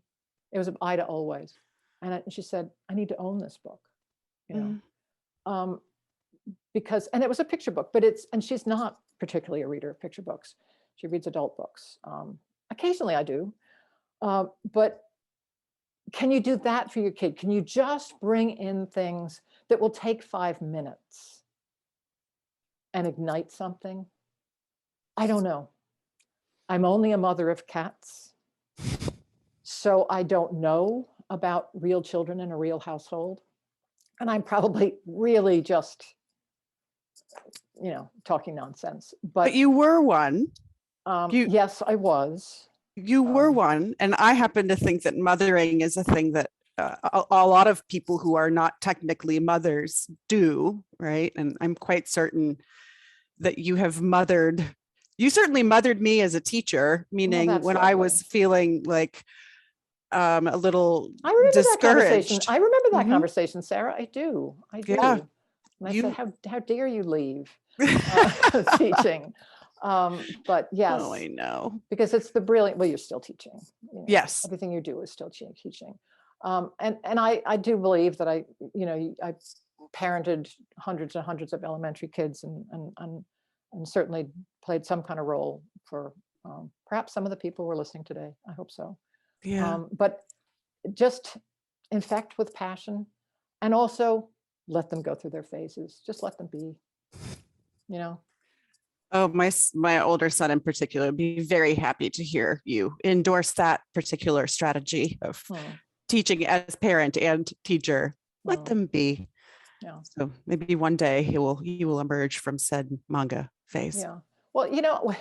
it was Ida Always. And she said, I need to own this book, you know, because, and it was a picture book, and she's not particularly a reader of picture books. She reads adult books. Occasionally I do, but can you do that for your kid? Can you just bring in things that will take 5 minutes and ignite something? I don't know. I'm only a mother of cats, so I don't know about real children in a real household. And I'm probably really just, you know, talking nonsense. But you were one. Yes, I was. You were one. And I happen to think that mothering is a thing that a lot of people who are not technically mothers do, right? And I'm quite certain that you have you certainly mothered me as a teacher, meaning when lovely. I was feeling like a little discouraged. I remember that Mhm. conversation, Sarah. I do. Yeah. And I said, how dare you leave teaching? But yes. Oh, I know. Because it's the brilliant, well, you're still teaching. You know, yes. Everything you do is still teaching. And I do believe that I parented hundreds and hundreds of elementary kids and certainly played some kind of role for perhaps some of the people who are listening today. I hope so. Yeah. But just infect with passion and also let them go through their phases. Just let them be, you know. Oh, my older son in particular would be very happy to hear you endorse that particular strategy of teaching as parent and teacher. Let them be. Yeah. So maybe one day you will emerge from said manga phase. Yeah. Well, you know,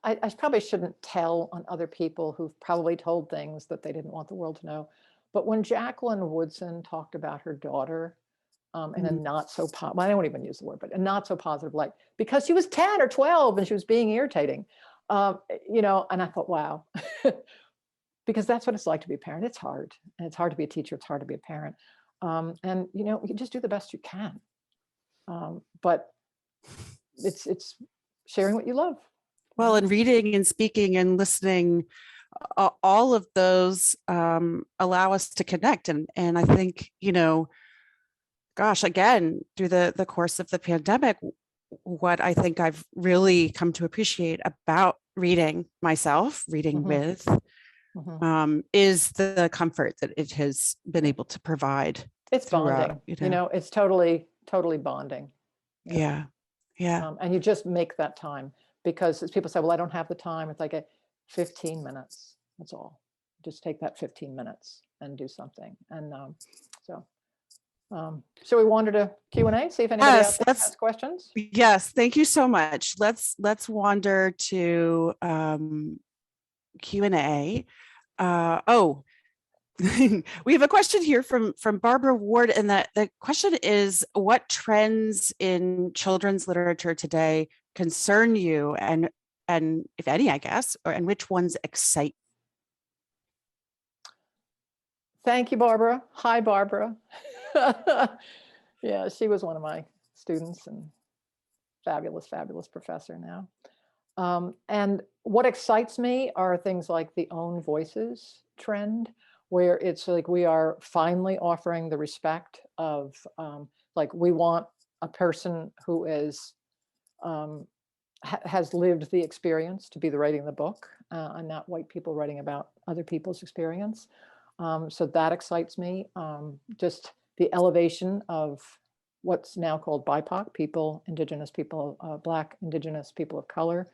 I probably shouldn't tell on other people who've probably told things that they didn't want the world to know. But when Jacqueline Woodson talked about her daughter in a not so well, I don't even use the word, but a not so positive light, because she was 10 or 12 and she was being irritating, you know, and I thought, wow, because that's what it's like to be a parent. It's hard. And it's hard to be a teacher. It's hard to be a parent. And, you know, you just do the best you can. But it's sharing what you love. Well, and reading and speaking and listening, all of those allow us to connect. And I think, you know, gosh, again, through the course of the pandemic, what I think I've really come to appreciate about reading myself, reading with, is the comfort that it has been able to provide. It's bonding, you know, it's totally bonding. Yeah. Yeah. And you just make that time, because as people say, well, I don't have the time. It's like 15 minutes. That's all. Just take that 15 minutes and do something. And so we wanted to Q&A, see if anybody else has questions. Yes, thank you so much. Let's wander to Q&A. We have a question here from Barbara Ward, and the question is, what trends in children's literature today concern you, and if any, I guess, and which ones excite? Thank you, Barbara. Hi, Barbara. Yeah, she was one of my students and fabulous professor now. And what excites me are things like the own voices trend, where it's like we are finally offering the respect of like, we want a person who is has lived the experience to be the writing the book, and not white people writing about other people's experience. So that excites me. Just the elevation of what's now called BIPOC people, Indigenous people, Black, Indigenous people of color.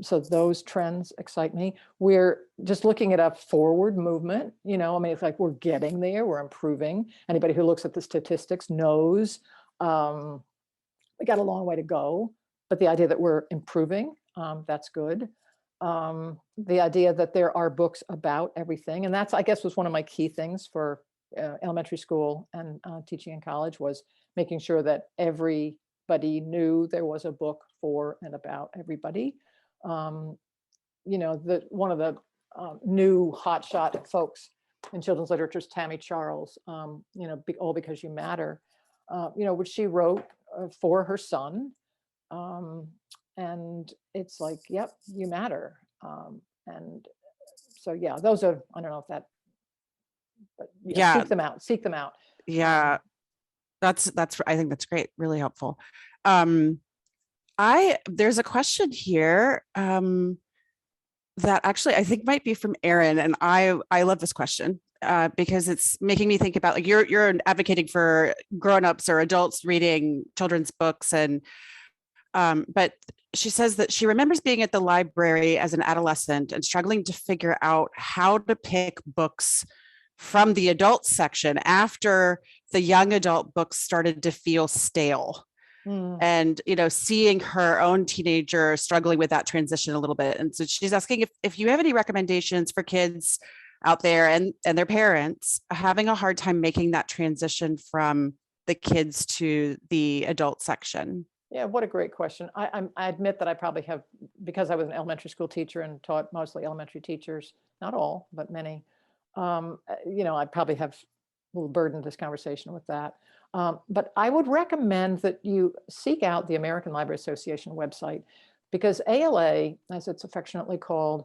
So those trends excite me. We're just looking at a forward movement, you know, I mean, it's like we're getting there, we're improving. Anybody who looks at the statistics knows we got a long way to go, but the idea that we're improving, that's good. The idea that there are books about everything, and that's, I guess, was one of my key things for elementary school and teaching in college, was making sure that everybody knew there was a book for and about everybody. You know, one of the new hotshot folks in children's literature is Tammy Charles, you know, All Because You Matter, you know, which she wrote for her son. And it's like, yep, you matter. And so, yeah, those are, I don't know if that, but yeah, seek them out. Yeah, that's, I think that's great. Really helpful. There's a question here that actually I think might be from Erin, and I love this question because it's making me think about, like, you're advocating for grown-ups or adults reading children's books, and but she says that she remembers being at the library as an adolescent and struggling to figure out how to pick books from the adult section after the young adult books started to feel stale. And, you know, seeing her own teenager struggling with that transition a little bit. And so she's asking if you have any recommendations for kids out there and their parents having a hard time making that transition from the kids to the adult section. Yeah, what a great question. I admit that I probably have, because I was an elementary school teacher and taught mostly elementary teachers, not all, but many, you know, I probably have a little burdened this conversation with that. But I would recommend that you seek out the American Library Association website, because ALA, as it's affectionately called,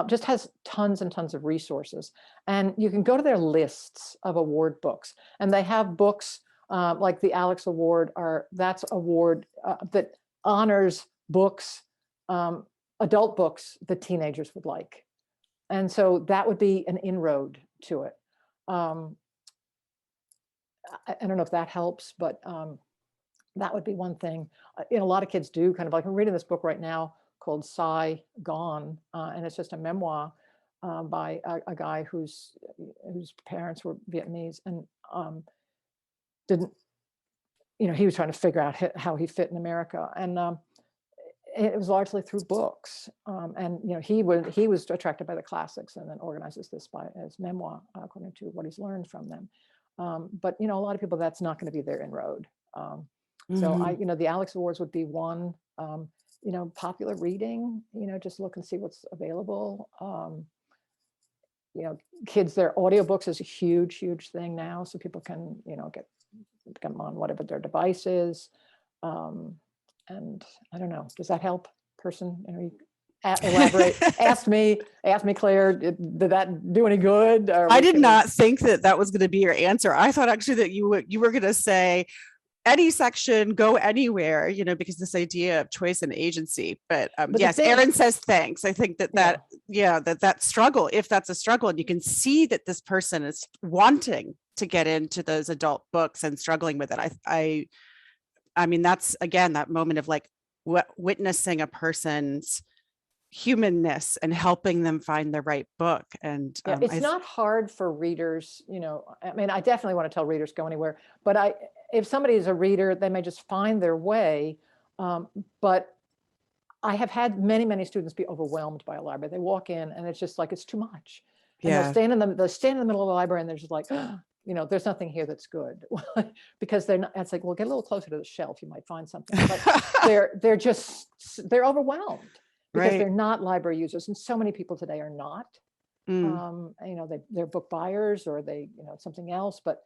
just has tons and tons of resources. And you can go to their lists of award books, and they have books like the Alex Award, that's award that honors books, adult books that teenagers would like. And so that would be an inroad to it. I don't know if that helps, but that would be one thing. You know, a lot of kids do kind of like, I'm reading this book right now called Psy Gone, and it's just a memoir by a guy whose parents were Vietnamese, and didn't, you know, he was trying to figure out how he fit in America, and it was largely through books. And you know, he was attracted by the classics, and then organizes this as memoir according to what he's learned from them. But you know, a lot of people, that's not going to be their inroad. So you know, the Alex Awards would be one. You know, popular reading, you know, just look and see what's available. You know, kids, their audiobooks is a huge thing now, so people can, you know, come on whatever their device is. And I don't know, does that help, person? You know, elaborate. ask me, Claire, did that do any good? I did not think that was going to be your answer. I thought actually that you were going to say any section, go anywhere, you know, because this idea of choice and agency. But yes, Erin says thanks. I think that struggle, if that's a struggle, and you can see that this person is wanting to get into those adult books and struggling with it. I mean, that's again, that moment of like witnessing a person's humanness and helping them find the right book. And Yeah, it's not hard for readers, you know, I mean, I definitely want to tell readers go anywhere, but if somebody is a reader, they may just find their way. But I have had many, many students be overwhelmed by a library. They walk in and it's just like, it's too much. And Yeah. they'll stand in the middle of the library and they're just like, you know, there's nothing here that's good. Because they're not, it's like, well, get a little closer to the shelf, you might find something. But they're overwhelmed because Right. they're not library users. And so many people today are not. You know, they're book buyers or they, you know, something else, but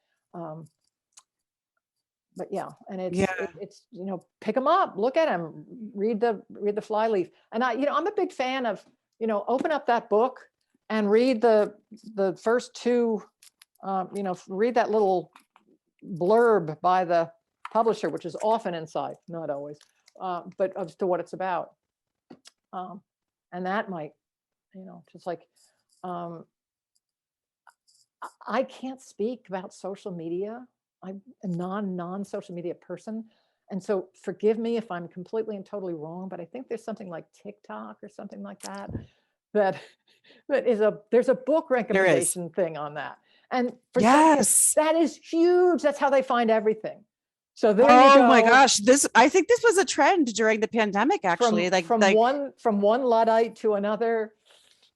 yeah, and it's, you know, pick them up, look at them, read the flyleaf. And you know, I'm a big fan of, you know, open up that book and read the first two, you know, read that little blurb by the publisher, which is often inside, not always, but as to what it's about. And that might, you know, just like, I can't speak about social media. I'm a non-social media person. And so forgive me if I'm completely and totally wrong, but I think there's something like TikTok or something like that, there's a book recommendation thing on that. And for some kids, that is huge. That's how they find everything. So there you go. Oh my gosh, I think this was a trend during the pandemic, actually. From one Luddite to another.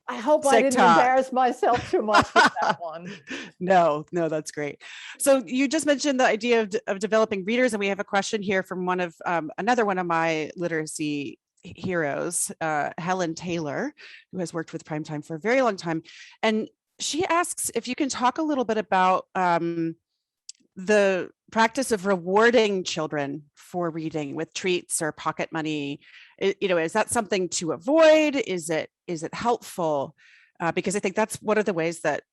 I hope I didn't embarrass myself too much with that one. No, that's great. So you just mentioned the idea of developing readers, and we have a question here from another one of my literacy heroes, Helen Keller, who has worked with Primetime for a very long time. And she asks if you can talk a little bit about the practice of rewarding children for reading with treats or pocket money. You know, is that something to avoid? Is it helpful? Because I think that's one of the ways that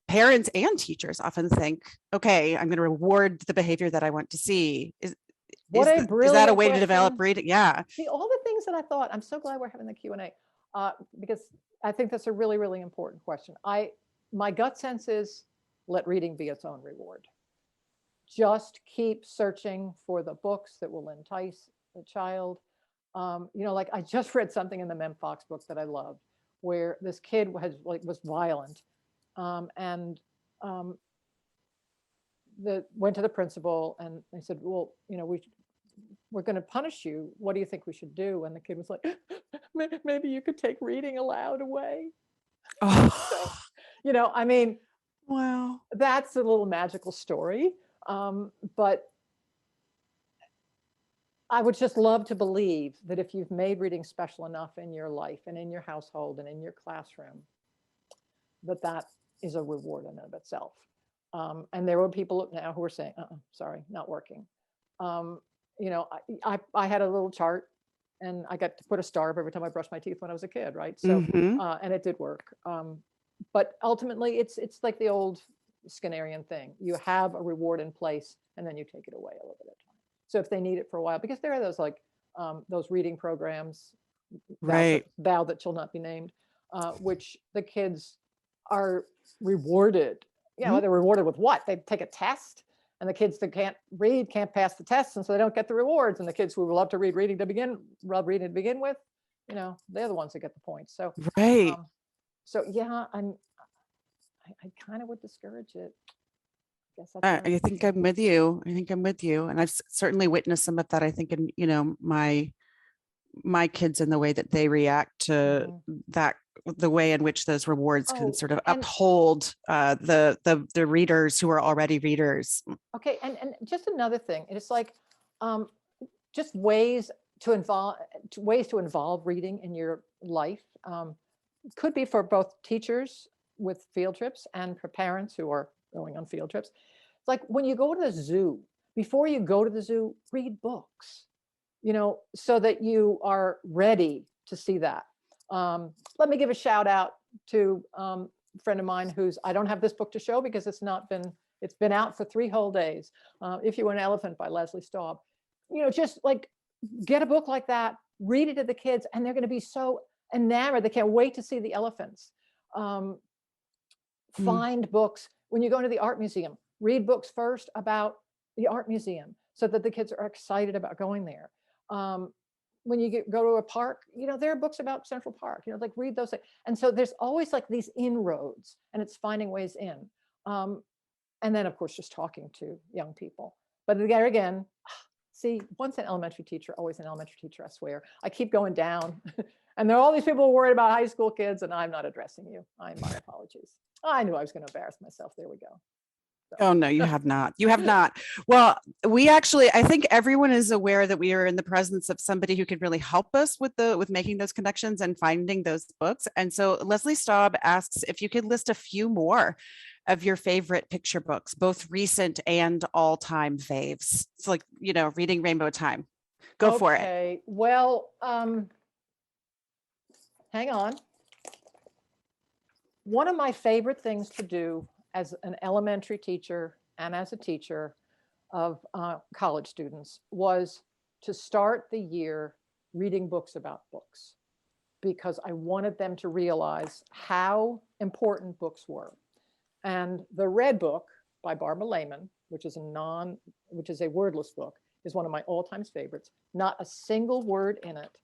parents and teachers often think, okay, I'm going to reward the behavior that I want to see. Is that a way to develop reading? Yeah. See, all the things that I thought, I'm so glad we're having the Q&A because I think that's a really, really important question. My gut sense is let reading be its own reward. Just keep searching for the books that will entice the child. You know, like I just read something in the Mem Fox book that I loved, where this kid was violent, and went to the principal and they said, well, you know, we're going to punish you. What do you think we should do? And the kid was like, maybe you could take reading aloud away. Oh. So, you know, I mean, wow, that's a little magical story. But I would just love to believe that if you've made reading special enough in your life and in your household and in your classroom, that is a reward in and of itself. And there were people now who are saying, sorry, not working. You know, I had a little chart and I got to put a star every time I brushed my teeth when I was a kid, right? So, and it did work. But ultimately, it's like the old Skinnerian thing. You have a reward in place and then you take it away a little bit at a time. So if they need it for a while, because there are those like those reading programs, right? Thou that shall not be named, which the kids are rewarded. You know, they're rewarded with what? They take a test, and the kids that can't read can't pass the test, and so they don't get the rewards. And the kids who love to reading to begin with, you know, they're the ones that get the points. So right. So yeah, I kind of would discourage it. I think I'm with you. And I've certainly witnessed some of that. I think in, you know, my kids and the way that they react to that, the way in which those rewards can sort of uphold the readers who are already readers. Okay, and just another thing, it's like just ways to involve reading in your life. Could be for both teachers with field trips and for parents who are going on field trips. It's like when you go to the zoo, before you go to the zoo, read books, you know, so that you are ready to see that. Let me give a shout out to a friend of mine I don't have this book to show because it's been out for 3 whole days. If You Were an Elephant by Leslie Staub. You know, just like get a book like that, read it to the kids, and they're going to be so enamored. They can't wait to see the elephants. Find books. When you go to the art museum, read books first about the art museum so that the kids are excited about going there. When you go to a park, there are books about Central Park, like read those. And so there's always like these inroads, and it's finding ways in. And then of course, just talking to young people. But again, see, once an elementary teacher, always an elementary teacher, I swear. I keep going down and there are all these people worried about high school kids, and I'm not addressing you. My apologies. I knew I was going to embarrass myself. There we go. Oh, no, you have not. You have not. Well, I think everyone is aware that we are in the presence of somebody who could really help us with making those connections and finding those books. And so Leslie Staub asks if you could list a few more of your favorite picture books, both recent and all-time faves. It's like, reading Rainbow Time. Go for it. Okay. Well, hang on. One of my favorite things to do as an elementary teacher and as a teacher of college students was to start the year reading books about books, because I wanted them to realize how important books were. And the Red Book by Barbara Lehman, which is a wordless book, is one of my all-time favorites. Not a single word in it,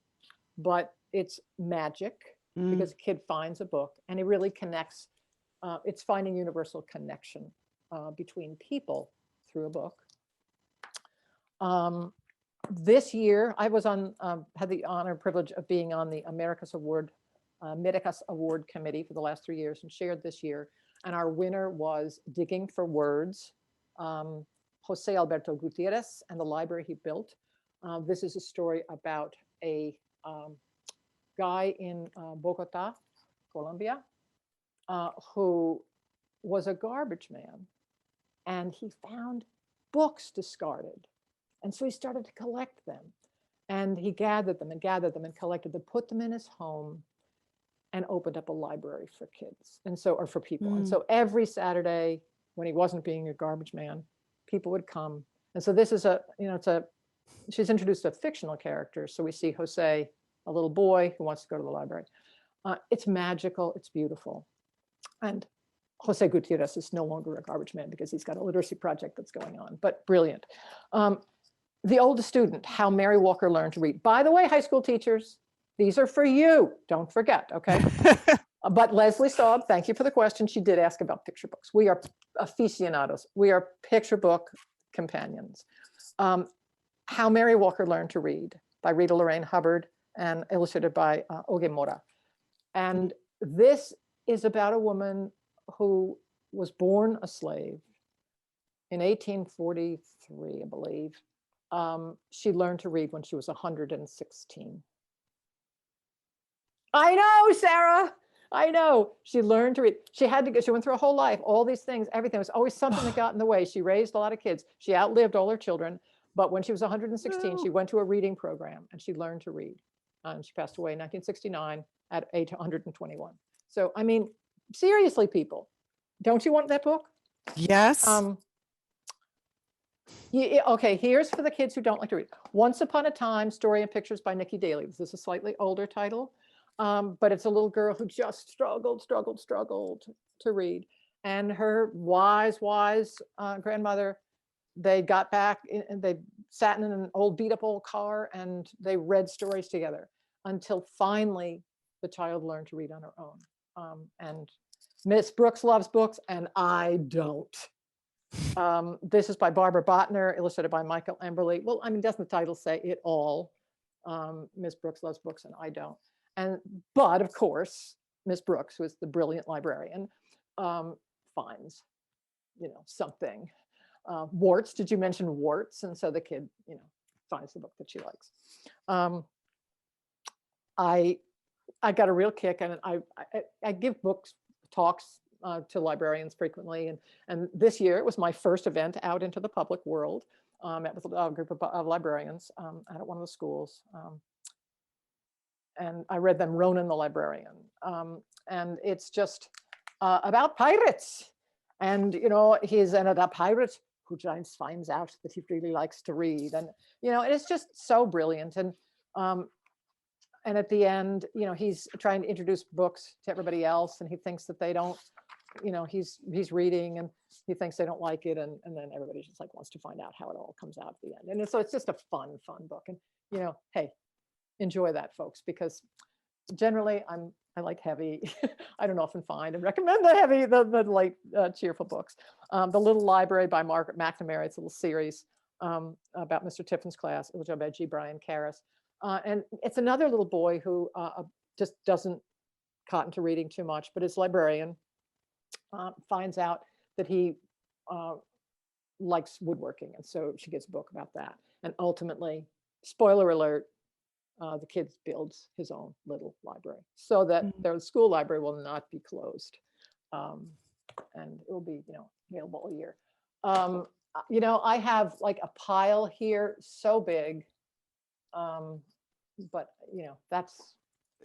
but it's magic because a kid finds a book and it really connects. It's finding universal connection between people through a book. This year, I was had the honor and privilege of being on the Americas Award Committee for the last 3 years, and shared this year. And our winner was Digging for Words, Jose Alberto Gutierrez and the library he built. This is a story about a guy in Bogota, Colombia, who was a garbage man, and he found books discarded. And so he started to collect them, and he gathered them and collected them, put them in his home, and opened up a library for kids or for people. And so every Saturday when he wasn't being a garbage man, people would come. And so this is she's introduced a fictional character. So we see Jose, a little boy who wants to go to the library. It's magical, it's beautiful. And Jose Gutierrez is no longer a garbage man because he's got a literacy project that's going on, but brilliant. The Oldest Student, How Mary Walker Learned to Read. By the way, high school teachers, these are for you. Don't forget, okay? But Leslie Staub, thank you for the question. She did ask about picture books. We are aficionados. We are picture book companions. How Mary Walker Learned to Read by Rita Lorraine Hubbard and illustrated by Oge Mora. And this is about a woman who was born a slave in 1843, I believe. She learned to read when she was 116. I know, Sarah. I know. She learned to read. She went through a whole life, all these things, everything. There was always something that got in the way. She raised a lot of kids. She outlived all her children. But when she was 116, she went to a reading program and she learned to read. And she passed away in 1969 at age 121. So, I mean, seriously, people, don't you want that book? Yes. Okay, here's for the kids who don't like to read. Once Upon a Time, Story and Pictures by Nikki Daly. This is a slightly older title, but it's a little girl who just struggled to read. And her wise grandmother, they got back and they sat in an old beat up old car and they read stories together until finally the child learned to read on her own. And Miss Brooks loves books and I don't. This is by Barbara Botner, illustrated by Michael Emberley. Well, I mean, doesn't the title say it all? Miss Brooks loves books and I don't. But of course, Miss Brooks, who is the brilliant librarian, finds, something. Warts, did you mention warts? And so the kid, finds the book that she likes. I got a real kick, and I give talks to librarians frequently. And this year it was my first event out into the public world. Met with a group of librarians at one of the schools. And I read them Ronan the Librarian. And it's just about pirates. And, he's a pirate who finds out that he really likes to read. And, it's just so brilliant. And at the end, he's trying to introduce books to everybody else, and he thinks that they don't you know, he's reading and he thinks they don't like it, and then everybody just like wants to find out how it all comes out at the end. And so it's just a fun book. And you know, hey, enjoy that, folks, because generally I like heavy. I don't often find and recommend the light, cheerful books. The Little Library by Margaret Mcnamara. It's a little series about Mr. Tiffin's class, illustrated by G. Brian Karras. And it's another little boy who just doesn't cotton to reading too much, but his librarian finds out that he likes woodworking. And so she gets a book about that. And ultimately, spoiler alert, the kid builds his own little library so that their school library will not be closed. And it will be, you know, available all year. You know, I have like a pile here so big, but you know, that's.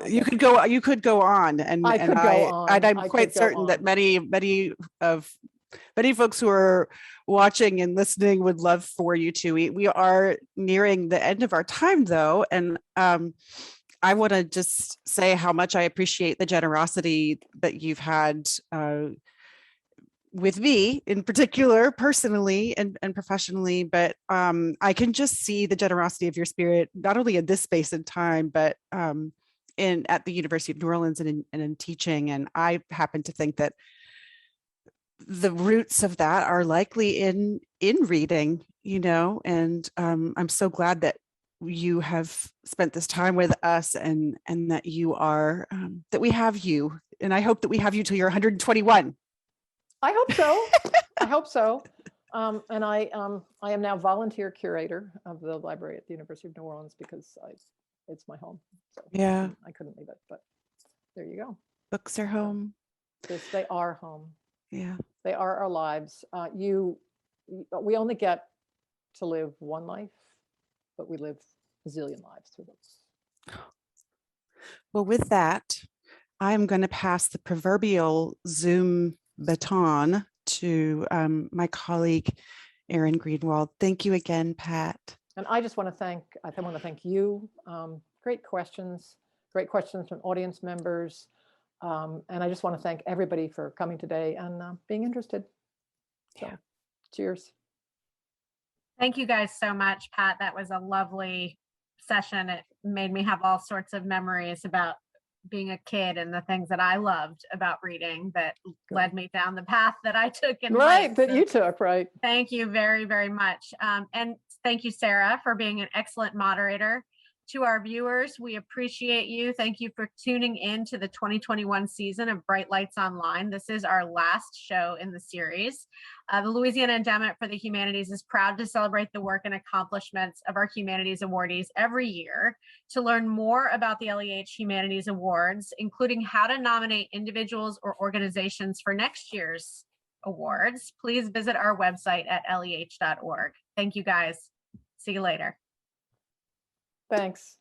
You could go on, and I could go on. and I'm I quite could go certain that on. many folks who are watching and listening would love for you to. We are nearing the end of our time though, and I want to just say how much I appreciate the generosity that you've had with me in particular, personally and professionally, but I can just see the generosity of your spirit, not only in this space and time, but at the University of New Orleans and in teaching. And I happen to think that the roots of that are likely in reading, you know, and I'm so glad that you have spent this time with us and that you are, that we have you. And I hope that we have you till you're 121. I hope so. I hope so. And I am now volunteer curator of the library at the University of New Orleans because it's my home. So Yeah. I couldn't leave it, but there you go. Books are home. Yes, they are home. Yeah. They are our lives. We only get to live one life, but we live a zillion lives through books. Well, with that, I'm going to pass the proverbial Zoom baton to my colleague, Erin Greenwald. Thank you again, Pat. And I just want to thank you. Great questions from audience members. And I just want to thank everybody for coming today and being interested. So, yeah. Cheers. Thank you guys so much, Pat. That was a lovely session. It made me have all sorts of memories about being a kid and the things that I loved about reading that led me down the path that I took in life. That you took, right. Thank you very, very much. And thank you, Sarah, for being an excellent moderator. To our viewers, we appreciate you. Thank you for tuning in to the 2021 season of Bright Lights Online. This is our last show in the series. The Louisiana Endowment for the Humanities is proud to celebrate the work and accomplishments of our humanities awardees every year. To learn more about the LEH Humanities Awards, including how to nominate individuals or organizations for next year's awards, please visit our website at leh.org. Thank you, guys. See you later. Thanks.